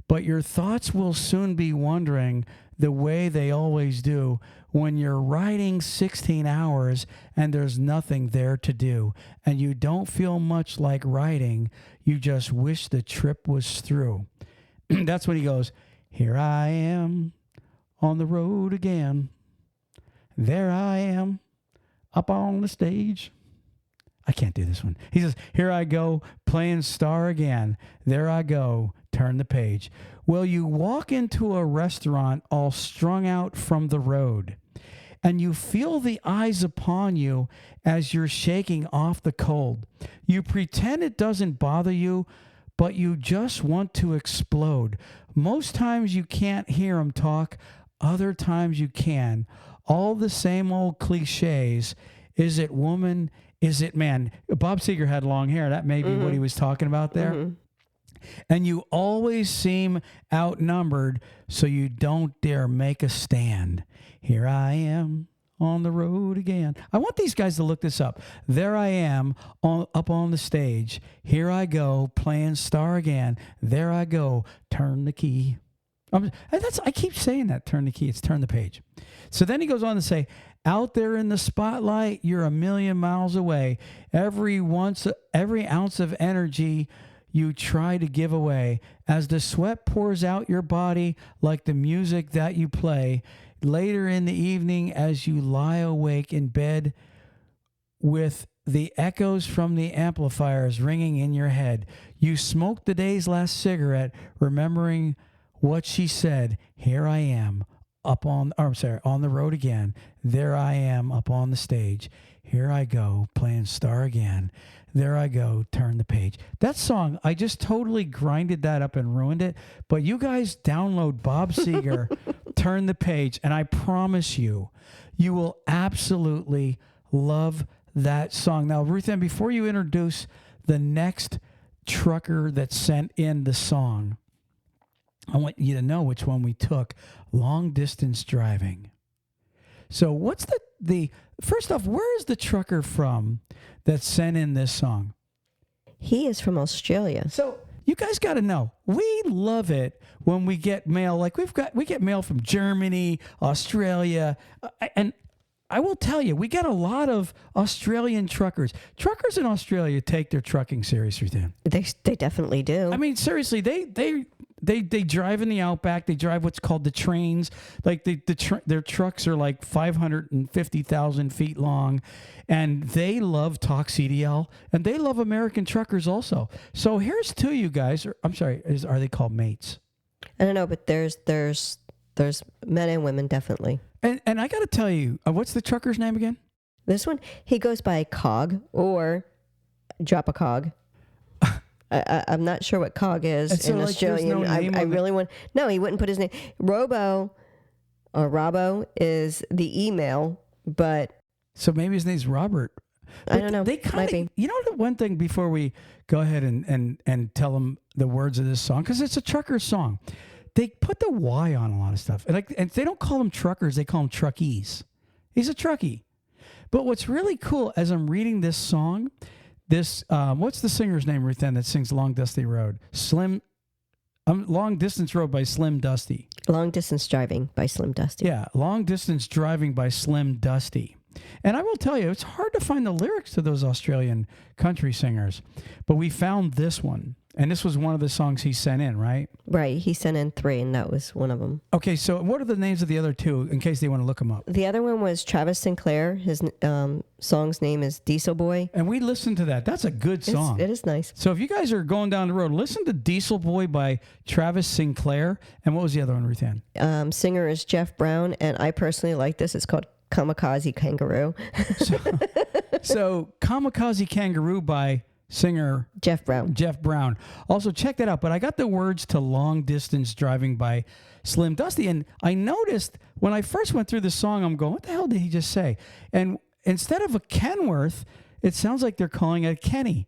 but your thoughts will soon be wandering the way they always do when you're riding 16 hours and there's nothing there to do and you don't feel much like riding. You just wish the trip was through. That's when he goes, here I am on the road again. There I am up on the stage. I can't do this one. He says, here I go playing star again. There I go. Turn the page. Well, you walk into a restaurant all strung out from the road, and you feel the eyes upon you as you're shaking off the cold. You pretend it doesn't bother you, but you just want to explode. Most times you can't hear them talk. Other times you can. All the same old cliches. Is it woman? Is it man? Bob Seger had long hair. That may be what he was talking about there. Mm-hmm. And you always seem outnumbered, so you don't dare make a stand. Here I am on the road again. I want these guys to look this up. There I am up on the stage. Here I go playing star again. There I go. Turn the key. I keep saying that. Turn the key. It's turn the page. So then he goes on to say, out there in the spotlight, you're a million miles away. Every ounce of energy you try to give away as the sweat pours out your body like the music that you play. Later in the evening, as you lie awake in bed with the echoes from the amplifiers ringing in your head, you smoke the day's last cigarette, remembering what she said. Here I am on the road again. There I am up on the stage. Here I go playing star again. There I go, turn the page. That song, I just totally grinded that up and ruined it. But you guys download Bob Seger, Turn the Page, and I promise you, you will absolutely love that song. Now, Ruth Ann, before you introduce the next trucker that sent in the song, I want you to know which one we took, Long Distance Driving. So what's the first off, where is the trucker from that sent in this song? He is from Australia. So you guys got to know, we love it when we get mail. Like we get mail from Germany, Australia, and I will tell you, we get a lot of Australian truckers. Truckers in Australia take their trucking seriously, Dan. They definitely do. I mean, seriously, they drive in the outback. They drive what's called the trains. Like their trucks are like 550,000 feet long, and they love TalkCDL, and they love American truckers also. So here's to you guys. I'm sorry, are they called mates? I don't know, but there's men and women definitely. And I got to tell you, what's the trucker's name again? This one, he goes by Cog or Drop a Cog. I'm not sure what Cog is in Australian. No I really want. No, he wouldn't put his name. Robo or Robbo is the email, but so maybe his name's Robert. I don't know. They kind of, you know, the one thing before we go ahead and tell them the words of this song, because it's a trucker song. They put the Y on a lot of stuff. And they don't call them truckers, they call them truckies. He's a truckie. But what's really cool, as I'm reading this song, what's the singer's name, Ruth Ann, that sings Long Dusty Road? Long Distance Road by Slim Dusty. Long Distance Driving by Slim Dusty. Yeah, Long Distance Driving by Slim Dusty. And I will tell you, it's hard to find the lyrics to those Australian country singers. But we found this one. And this was one of the songs he sent in, right? Right. He sent in 3, and that was one of them. Okay, so what are the names of the other 2, in case they want to look them up? The other one was Travis Sinclair. His song's name is Diesel Boy. And we listened to that. That's a good song. It is nice. So if you guys are going down the road, listen to Diesel Boy by Travis Sinclair. And what was the other one, Ruth Ann? Singer is Jeff Brown, and I personally like this. It's called Kamikaze Kangaroo. So Kamikaze Kangaroo by singer Jeff Brown. Also check that out. But I got the words to Long Distance Driving by Slim Dusty. And I noticed when I first went through the song, I'm going, what the hell did he just say? And instead of a Kenworth, it sounds like they're calling it a Kenny.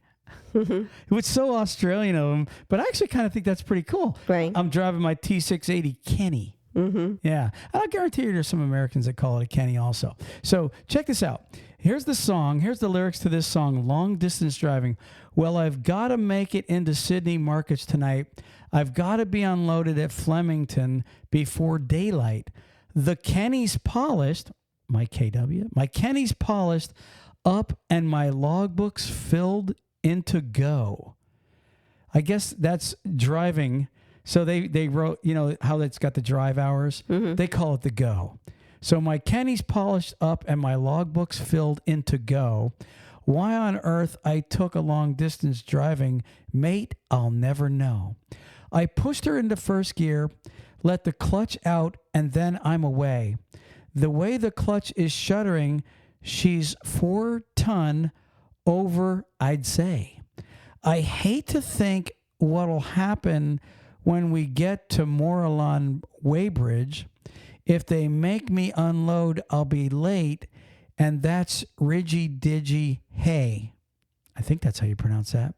It was so Australian of them. But I actually kind of think that's pretty cool. Right. I'm driving my T680 Kenny. Mm-hmm. Yeah. And I guarantee you there's some Americans that call it a Kenny also. So check this out. Here's the song. Here's the lyrics to this song, Long Distance Driving. Well, I've got to make it into Sydney markets tonight. I've got to be unloaded at Flemington before daylight. The Kenny's polished, my Kenny's polished up and my logbooks filled into go. I guess that's driving. So they wrote, you know, how it's got the drive hours. Mm-hmm. They call it the go. So my Kenny's polished up and my logbooks filled into go. Why on earth I took a long distance driving, mate, I'll never know. I pushed her into first gear, let the clutch out, and then I'm away. The way the clutch is shuddering, she's 4 ton over, I'd say. I hate to think what'll happen when we get to Moorland Weybridge. If they make me unload, I'll be late, and that's ridgy-diggy hay. I think that's how you pronounce that.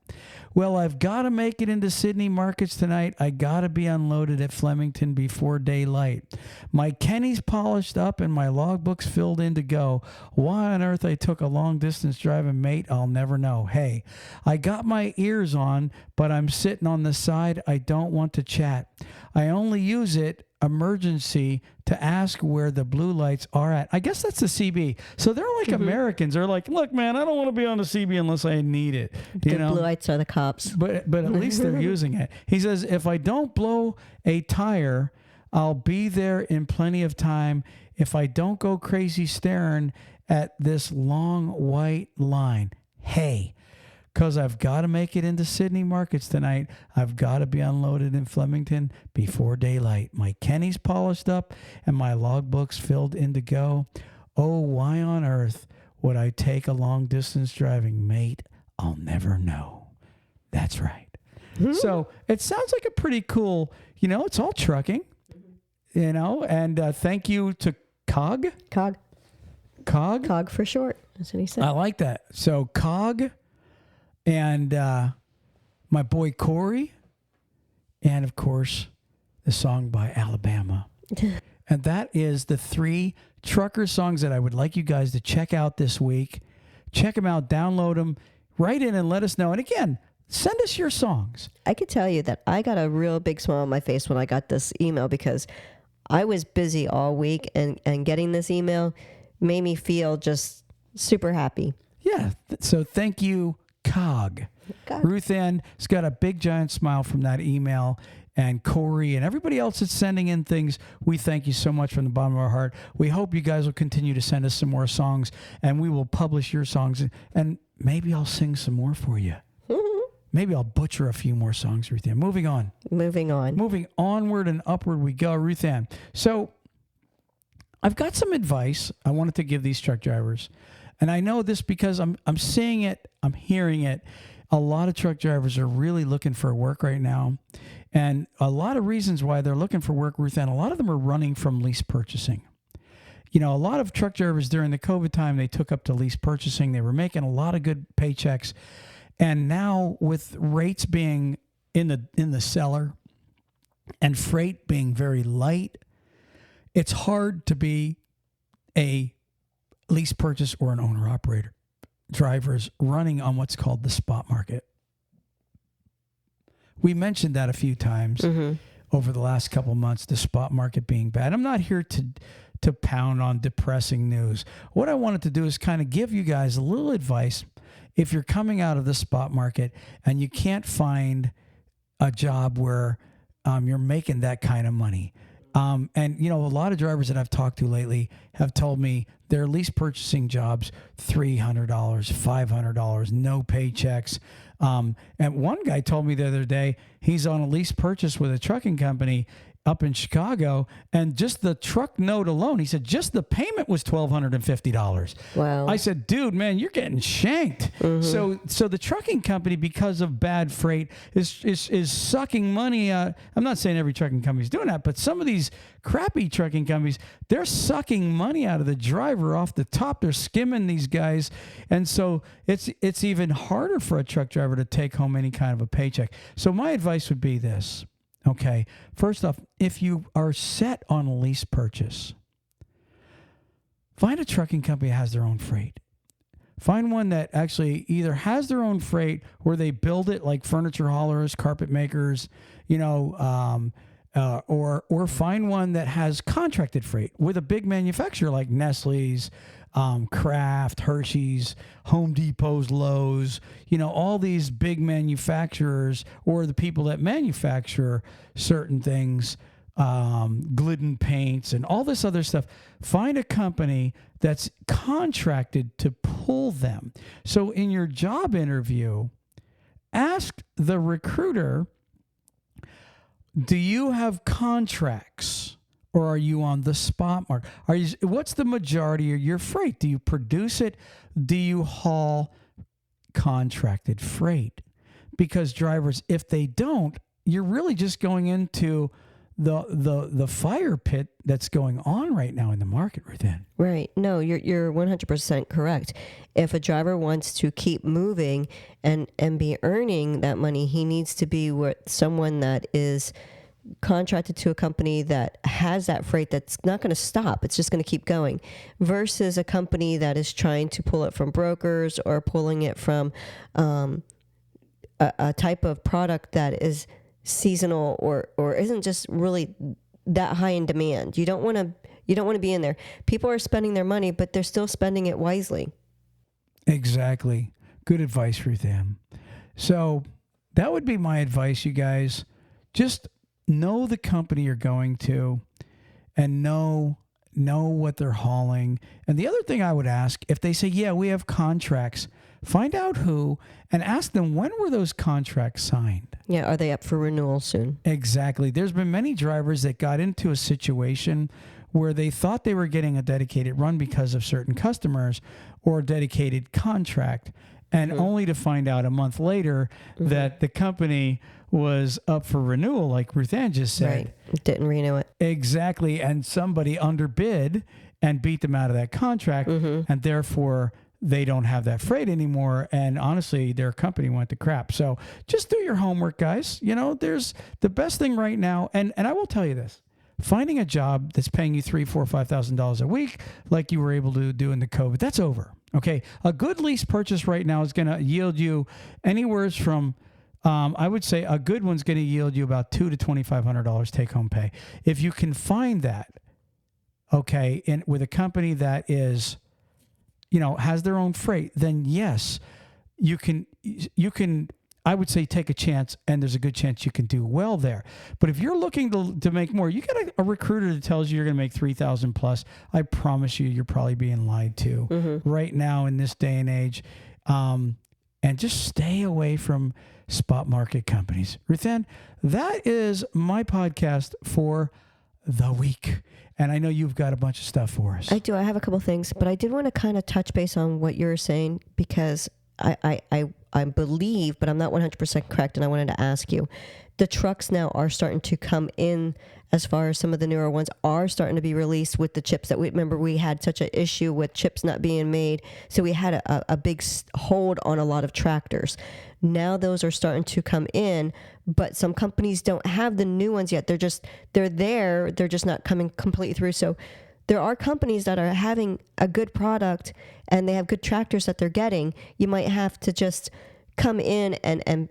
Well, I've got to make it into Sydney markets tonight. I got to be unloaded at Flemington before daylight. My Kenny's polished up and my logbooks filled in to go. Why on earth I took a long distance driving, mate, I'll never know. Hey, I got my ears on, but I'm sitting on the side. I don't want to chat. I only use it emergency to ask where the blue lights are at. I guess that's the CB. So they're like Americans. They're like, look, man, I don't want to be on the CB unless I need it. The blue lights are the cops. But at least they're using it. He says, if I don't blow a tire, I'll be there in plenty of time. If I don't go crazy staring at this long white line. Hey, because I've got to make it into Sydney markets tonight. I've got to be unloaded in Flemington before daylight. My Kenny's polished up and my logbooks filled in to go. Oh, why on earth would I take a long distance driving, mate? I'll never know. That's right. So it sounds like a pretty cool, it's all trucking, and thank you to COG. COG for short. That's what he said. I like that. So COG and my boy Corey, and of course the song by Alabama. And that is the 3 trucker songs that I would like you guys to check out this week. Check them out, download them, write in and let us know. And again, send us your songs. I could tell you that I got a real big smile on my face when I got this email, because I was busy all week, and getting this email made me feel just super happy. Yeah. So thank you, COG. Ruth Ann has got a big giant smile from that email. And Corey and everybody else that's sending in things, we thank you so much from the bottom of our heart. We hope you guys will continue to send us some more songs, and we will publish your songs, and maybe I'll sing some more for you. Maybe I'll butcher a few more songs, Ruth Ann. Moving on. Moving onward and upward we go, Ruth Ann. So I've got some advice I wanted to give these truck drivers. And I know this because I'm seeing it, I'm hearing it. A lot of truck drivers are really looking for work right now. And a lot of reasons why they're looking for work, Ruth Ann, a lot of them are running from lease purchasing. A lot of truck drivers during the COVID time, they took up to lease purchasing. They were making a lot of good paychecks. And now with rates being in the cellar and freight being very light, it's hard to be a lease purchase or an owner operator. Drivers running on what's called the spot market. We mentioned that a few times over the last couple of months, the spot market being bad. I'm not here to pound on depressing news. What I wanted to do is kind of give you guys a little advice if you're coming out of the spot market and you can't find a job where you're making that kind of money. And, a lot of drivers that I've talked to lately have told me their lease purchasing jobs, $300, $500, no paychecks. And one guy told me the other day he's on a lease purchase with a trucking company up in Chicago, and just the truck note alone, he said just the payment was $1,250. Wow. I said, dude, man, you're getting shanked. So the trucking company, because of bad freight, is sucking money out. I'm not saying every trucking company is doing that, but some of these crappy trucking companies, they're sucking money out of the driver off the top. They're skimming these guys. And so it's even harder for a truck driver to take home any kind of a paycheck. So my advice would be this. Okay, first off, if you are set on a lease purchase, find a trucking company that has their own freight. Find one that actually either has their own freight or they build it, like furniture haulers, carpet makers, or find one that has contracted freight with a big manufacturer like Nestle's, Kraft, Hershey's, Home Depot's, Lowe's, all these big manufacturers, or the people that manufacture certain things, Glidden paints and all this other stuff. Find a company that's contracted to pull them. So in your job interview, ask the recruiter, do you have contracts? Or are you on the spot market? What's the majority of your freight? Do you produce it? Do you haul contracted freight? Because drivers, if they don't, you're really just going into the fire pit that's going on right now in the market right then. Right. No, you're 100% correct. If a driver wants to keep moving and be earning that money, he needs to be with someone that is contracted to a company that has that freight that's not going to stop. It's just going to keep going, versus a company that is trying to pull it from brokers or pulling it from a type of product that is seasonal or isn't just really that high in demand. You don't want to be in there. People are spending their money, but they're still spending it wisely. Exactly. Good advice, Ruth Ann. So that would be my advice, you guys. Just know the company you're going to and know what they're hauling. And the other thing I would ask, if they say, yeah, we have contracts, find out who and ask them, when were those contracts signed? Yeah, are they up for renewal soon? Exactly. There's been many drivers that got into a situation where they thought they were getting a dedicated run because of certain customers or a dedicated contract. and only to find out a month later that the company was up for renewal, like Ruth Ann just said. Right. Didn't renew it. Exactly. And somebody underbid and beat them out of that contract, and therefore they don't have that freight anymore. And honestly, their company went to crap. So just do your homework, guys. You know, there's the best thing right now. And I will tell you this. Finding a job that's paying you $3,000, $4,000, $5,000 a week, like you were able to do in the COVID, that's over. Okay. A good lease purchase right now is going to yield you anywhere from, I would say a good one's going to yield you about $2,000 to $2,500 take home pay. If you can find that, okay, with a company that is, you know, has their own freight, then yes, you can, I would say take a chance, and there's a good chance you can do well there. But if you're looking to make more, you get a recruiter that tells you you're going to make 3,000 plus. I promise you're probably being lied to right now in this day and age. And just stay away from spot market companies. Ruthann, that is my podcast for the week. And I know you've got a bunch of stuff for us. I do. I have a couple things, but I did want to kind of touch base on what you're saying, because I believe, but I'm not 100% correct, and I wanted to ask you. The trucks now are starting to come in, as far as some of the newer ones are starting to be released with the chips that we had such an issue with chips not being made. So we had a big hold on a lot of tractors. Now those are starting to come in, but some companies don't have the new ones yet. They're there. They're just not coming completely through. So there are companies that are having a good product and they have good tractors that they're getting. You might have to just come in and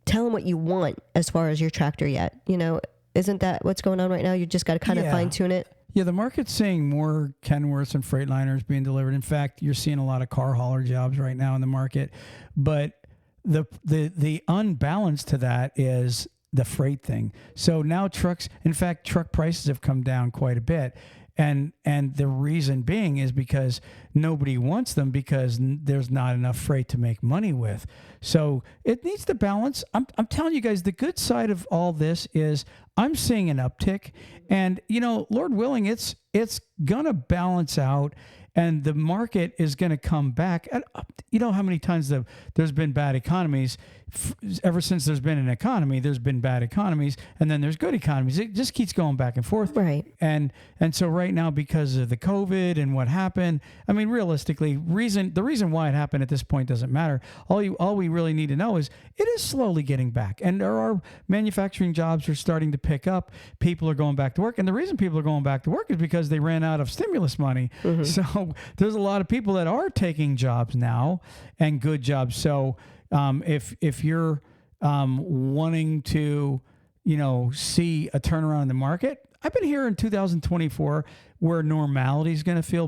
tell them what you want as far as your tractor yet. You know, isn't that what's going on right now? You just got to kind of fine tune it. Yeah, the market's seeing more Kenworths and Freightliners being delivered. In fact, you're seeing a lot of car hauler jobs right now in the market. But the unbalance to that is the freight thing. So now truck prices have come down quite a bit. And the reason being is because nobody wants them, because there's not enough freight to make money with. So it needs to balance. I'm telling you guys, the good side of all this is I'm seeing an uptick, and you know, Lord willing, it's gonna balance out, and the market is gonna come back. And you know how many times there's been bad economies. Ever since there's been an economy, there's been bad economies, and then there's good economies. It just keeps going back and forth. Right. And so right now, because of the COVID and what happened, I mean, realistically, the reason why it happened at this point doesn't matter. All we really need to know is it is slowly getting back, and there are manufacturing jobs are starting to pick up. People are going back to work, and the reason people are going back to work is because they ran out of stimulus money. So there's a lot of people that are taking jobs now, and good jobs. So if you're wanting to, you know, see a turnaround in the market, I've been here in 2024 where normality is going to feel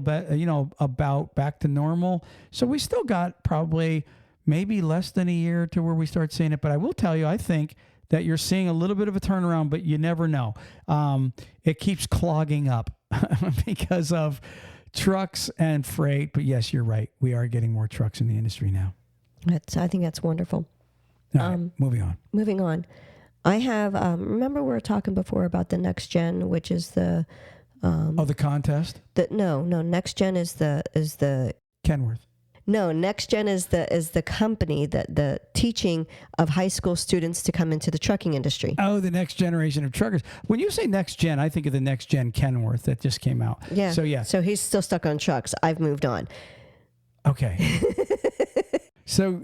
about back to normal. So we still got probably maybe less than a year to where we start seeing it. But I will tell you, I think that you're seeing a little bit of a turnaround, but you never know. It keeps clogging up because of trucks and freight. But yes, you're right. We are getting more trucks in the industry now. I think that's wonderful. All right, moving on. I have, remember we were talking before about the next gen, which is the... the contest? No, next gen is the... Kenworth. No, next gen is the company, the teaching of high school students to come into the trucking industry. Oh, the next generation of truckers. When you say next gen, I think of the next gen Kenworth that just came out. Yeah. So yeah. So he's still stuck on trucks. I've moved on. Okay. So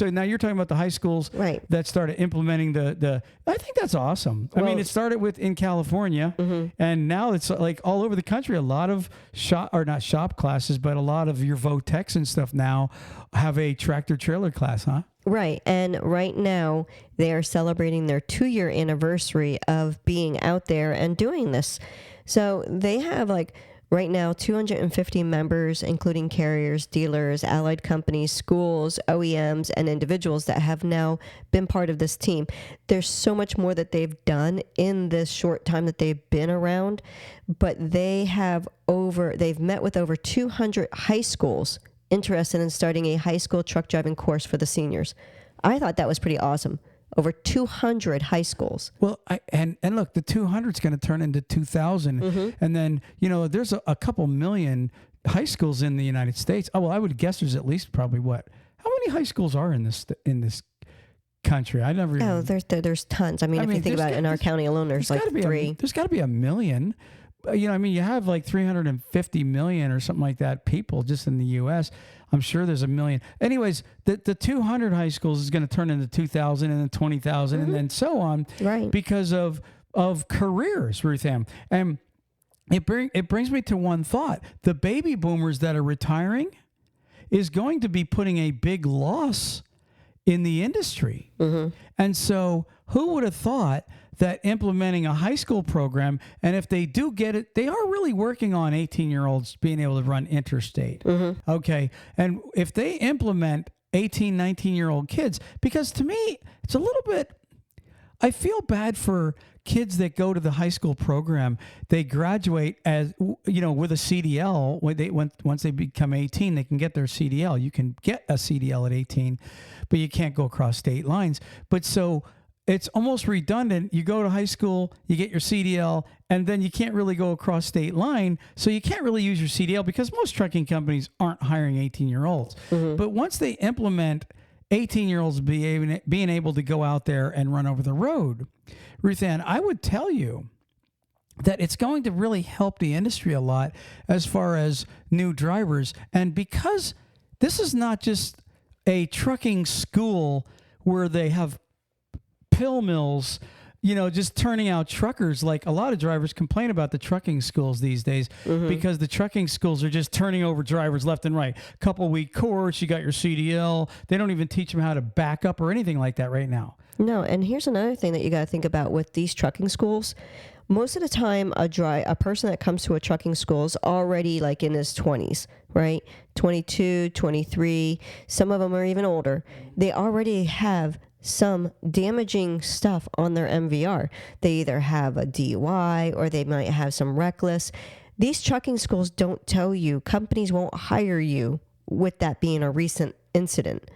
now you're talking about the high schools that started implementing the I think that's awesome. I mean, it started in California, and now it's like all over the country. A lot of not shop classes, but a lot of your Votex and stuff now have a tractor trailer class, huh? Right. And right now they are celebrating their 2-year anniversary of being out there and doing this. So they have right now, 250 members, including carriers, dealers, allied companies, schools, OEMs, and individuals that have now been part of this team. There's so much more that they've done in this short time that they've been around, but they've met with over 200 high schools interested in starting a high school truck driving course for the seniors. I thought that was pretty awesome. Over 200 high schools. Well, and look, the 200 is going to turn into 2,000. And then, you know, there's a couple million high schools in the United States. Oh, well, I would guess there's at least probably How many high schools are in this country? I never. Oh, Even, there's tons. I mean, if you think about it, in our county alone, there's like 3. There's got to be a million. I mean, you have like 350 million or something like that people just in the U.S. I'm sure there's a million. Anyways, the 200 high schools is going to turn into 2,000 and then 20,000 and then so on, right? Because of careers, Ruth Ann. And it brings me to one thought: the baby boomers that are retiring is going to be putting a big loss in the industry. And so who would have thought that implementing a high school program, and if they do get it, they are really working on 18-year-olds being able to run interstate. Okay. And if they implement 18, 19-year-old kids, because to me, it's a little bit, I feel bad for kids that go to the high school program. They graduate as, with a CDL. Once they become 18, they can get their CDL. You can get a CDL at 18, but you can't go across state lines. But so it's almost redundant. You go to high school, you get your CDL, and then you can't really go across state line. So you can't really use your CDL because most trucking companies aren't hiring 18-year-olds. But once they implement 18-year-olds being able to go out there and run over the road, Ruth Ann, I would tell you that it's going to really help the industry a lot as far as new drivers. And because this is not just a trucking school where they have pill mills, just turning out truckers. Like a lot of drivers complain about the trucking schools these days because the trucking schools are just turning over drivers left and right. Couple week course, you got your CDL. They don't even teach them how to back up or anything like that right now. No, and here's another thing that you got to think about with these trucking schools. Most of the time, a person that comes to a trucking school is already like in his 20s, right? 22, 23. Some of them are even older. They already have some damaging stuff on their MVR. They either have a DUI or they might have some reckless. These trucking schools don't tell you. Companies won't hire you with that being a recent incident.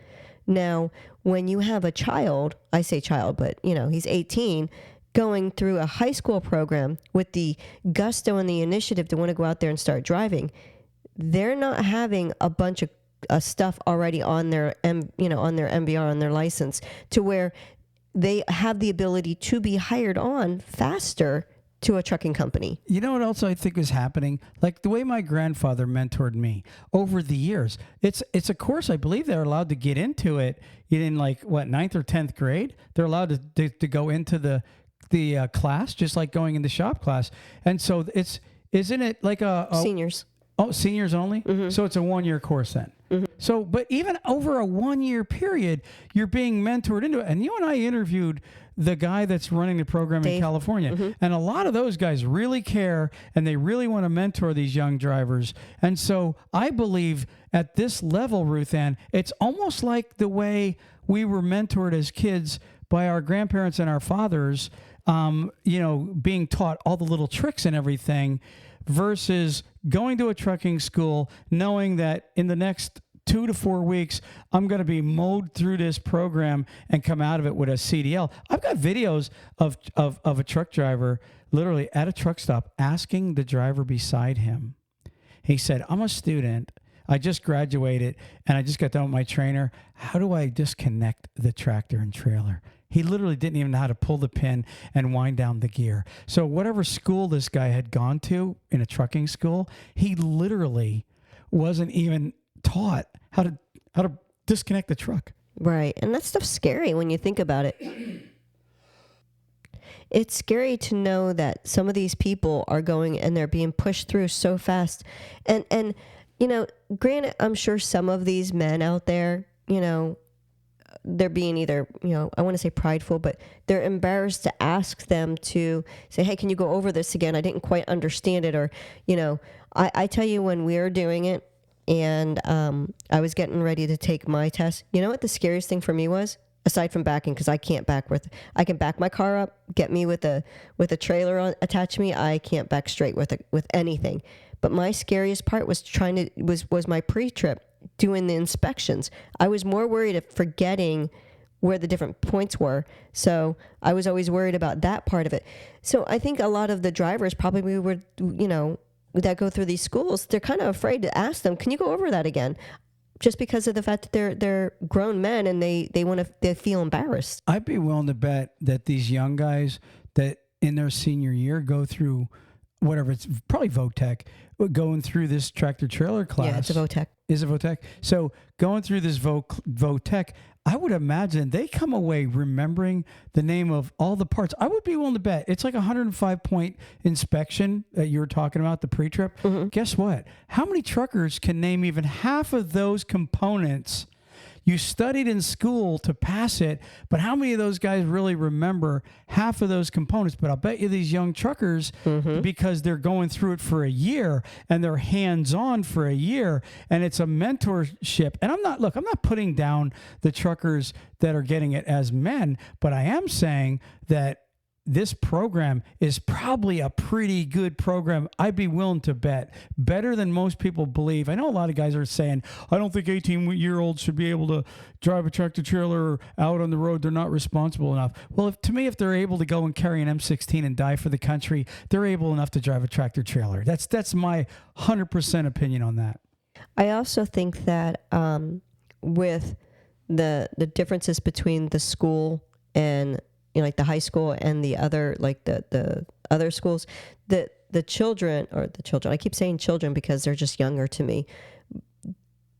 Now, when you have a child, I say child, but he's 18, going through a high school program with the gusto and the initiative to want to go out there and start driving, they're not having a bunch of stuff already on their on their MVR, on their license, to where they have the ability to be hired on faster to a trucking company. You know what else I think is happening? Like the way my grandfather mentored me over the years. It's a course, I believe they're allowed to get into it in like, 9th or 10th grade. They're allowed to go into the class, just like going into shop class. And so isn't it like a seniors? Oh, seniors only? So it's a 1-year course then. So, but even over a 1-year period, you're being mentored into it. And you and I interviewed the guy that's running the program in California. And a lot of those guys really care and they really want to mentor these young drivers. And so I believe at this level, Ruth Ann, it's almost like the way we were mentored as kids by our grandparents and our fathers, being taught all the little tricks and everything, versus going to a trucking school, knowing that in the next 2 to 4 weeks, I'm going to be mowed through this program and come out of it with a CDL. I've got videos of a truck driver literally at a truck stop asking the driver beside him. He said, I'm a student. I just graduated and I just got done with my trainer. How do I disconnect the tractor and trailer? He literally didn't even know how to pull the pin and wind down the gear. So whatever school this guy had gone to in a trucking school, he literally wasn't even taught how to disconnect the truck. Right. And that stuff's scary when you think about it. It's scary to know that some of these people are going and they're being pushed through so fast. And granted, I'm sure some of these men out there, they're being either, I want to say prideful, but they're embarrassed to ask them to say, hey, can you go over this again? I didn't quite understand it. Or, I tell you, when we were doing it and I was getting ready to take my test, you know what the scariest thing for me was? Aside from backing, because I can't back I can back my car up, get me with a trailer attached to me. I can't back straight with anything. But my scariest part was was my pre-trip, doing the inspections. I was more worried of forgetting where the different points were. So I was always worried about that part of it. So I think a lot of the drivers probably that go through these schools, they're kind of afraid to ask them, can you go over that again? just because of the fact that they're grown men and they feel embarrassed. I'd be willing to bet that these young guys that in their senior year go through whatever, it's probably VOTEC, going through this tractor trailer class. Yeah, it's a VOTEC. Is it VOTEC? So going through this VOTEC, I would imagine they come away remembering the name of all the parts. I would be willing to bet it's like a 105-point inspection that you were talking about, the pre-trip. Mm-hmm. Guess what? How many truckers can name even half of those components? You studied in school to pass it, but how many of those guys really remember half of those components? But I'll bet you these young truckers, because they're going through it for a year and they're hands-on for a year, and it's a mentorship. And I'm not putting down the truckers that are getting it as men, but I am saying that this program is probably a pretty good program. I'd be willing to bet better than most people believe. I know a lot of guys are saying, I don't think 18-year-olds should be able to drive a tractor trailer out on the road. They're not responsible enough. Well, if they're able to go and carry an M16 and die for the country, they're able enough to drive a tractor trailer. That's my 100% opinion on that. I also think that with the differences between the school and like the high school and the other, like the other schools, the children, I keep saying children because they're just younger to me.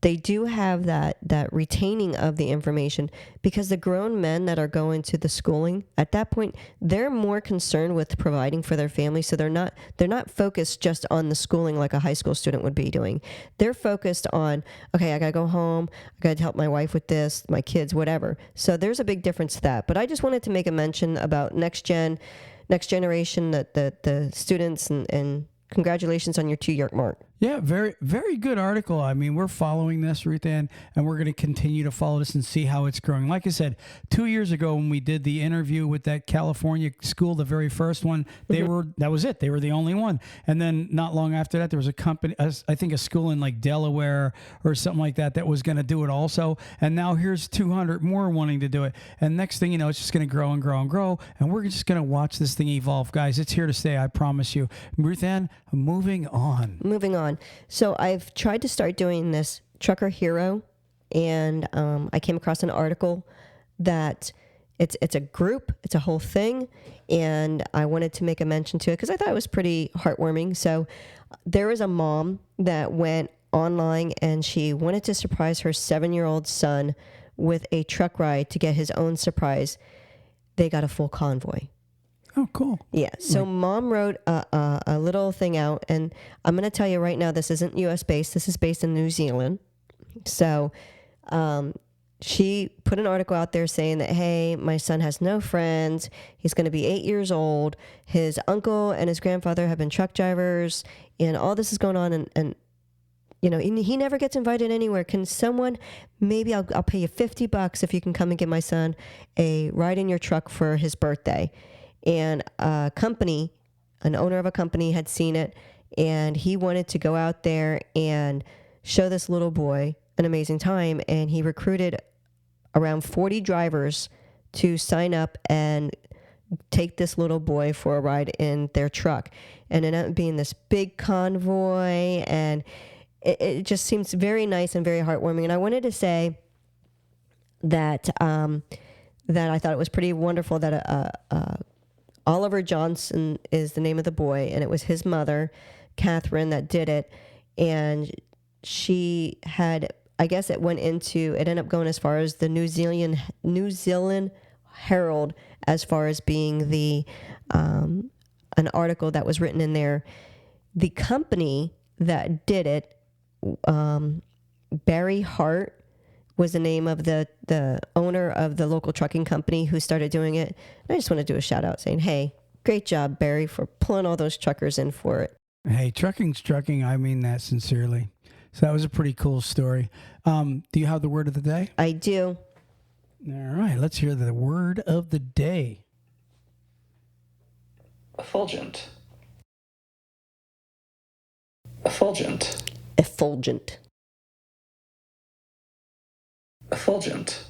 They do have that retaining of the information, because the grown men that are going to the schooling at that point, they're more concerned with providing for their family. So they're not focused just on the schooling like a high school student would be doing. They're focused on, okay, I got to go home. I got to help my wife with this, my kids, whatever. So there's a big difference to that. But I just wanted to make a mention about next generation, the students, and congratulations on your 2-year mark. Yeah, very, very good article. I mean, we're following this, Ruth Ann, and we're going to continue to follow this and see how it's growing. Like I said, 2 years ago when we did the interview with that California school, the very first one, that was it. They were the only one. And then not long after that, there was a company, I think a school in like Delaware or something like that was going to do it also. And now here's 200 more wanting to do it. And next thing you know, it's just going to grow and grow and grow. And we're just going to watch this thing evolve. Guys, it's here to stay, I promise you. Ruth Ann, moving on. So I've tried to start doing this Trucker Hero, and I came across an article that it's a group, it's a whole thing, and I wanted to make a mention to it because I thought it was pretty heartwarming. So there was a mom that went online and she wanted to surprise her 7-year-old son with a truck ride to get his own surprise. They got a full convoy. Oh, cool. Yeah. So mom wrote a little thing out, and I'm going to tell you right now, this isn't U.S. based. This is based in New Zealand. So she put an article out there saying that, hey, my son has no friends. He's going to be 8 years old. His uncle and his grandfather have been truck drivers, and all this is going on. And you know, he never gets invited anywhere. Can someone, maybe I'll pay you $50 if you can come and give my son a ride in your truck for his birthday. And an owner of a company had seen it, and he wanted to go out there and show this little boy an amazing time. And he recruited around 40 drivers to sign up and take this little boy for a ride in their truck. And it ended up being this big convoy, and it just seems very nice and very heartwarming. And I wanted to say that that I thought it was pretty wonderful that Oliver Johnson is the name of the boy, and it was his mother, Catherine, that did it. And she had, I guess it ended up going as far as the New Zealand Herald, as far as being the an article that was written in there. The company that did it, Barry Hart, was the name of the owner of the local trucking company who started doing it. And I just want to do a shout out saying, hey, great job, Barry, for pulling all those truckers in for it. Hey, trucking's trucking. I mean that sincerely. So that was a pretty cool story. Do you have the word of the day? I do. All right, let's hear the word of the day. Effulgent. Effulgent. Effulgent. Effulgent.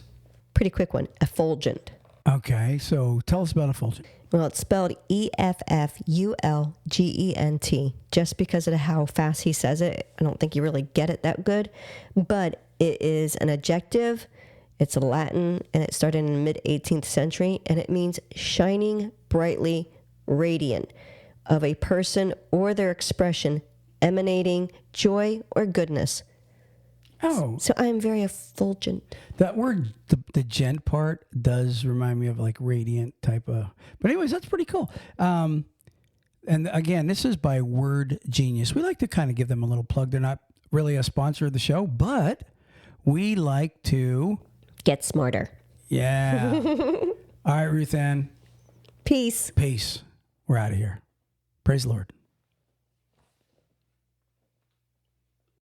Pretty quick one. Effulgent. Okay, so tell us about effulgent. Well, it's spelled E-F-F-U-L-G-E-N-T. Just because of how fast he says it, I don't think you really get it that good. But It is an adjective. It's Latin, and it started in the mid-18th century, and it means shining brightly, radiant, of a person or their expression emanating joy or goodness. Oh, So I am very effulgent. that word, the gent part, does remind me of like radiant type of. But anyways, that's pretty cool. And again, this is by Word Genius. We like to kind of give them a little plug. They're not really a sponsor of the show, but we like to Get smarter. Yeah. All right, Ruth Ann. Peace. Peace. We're out of here. Praise the Lord.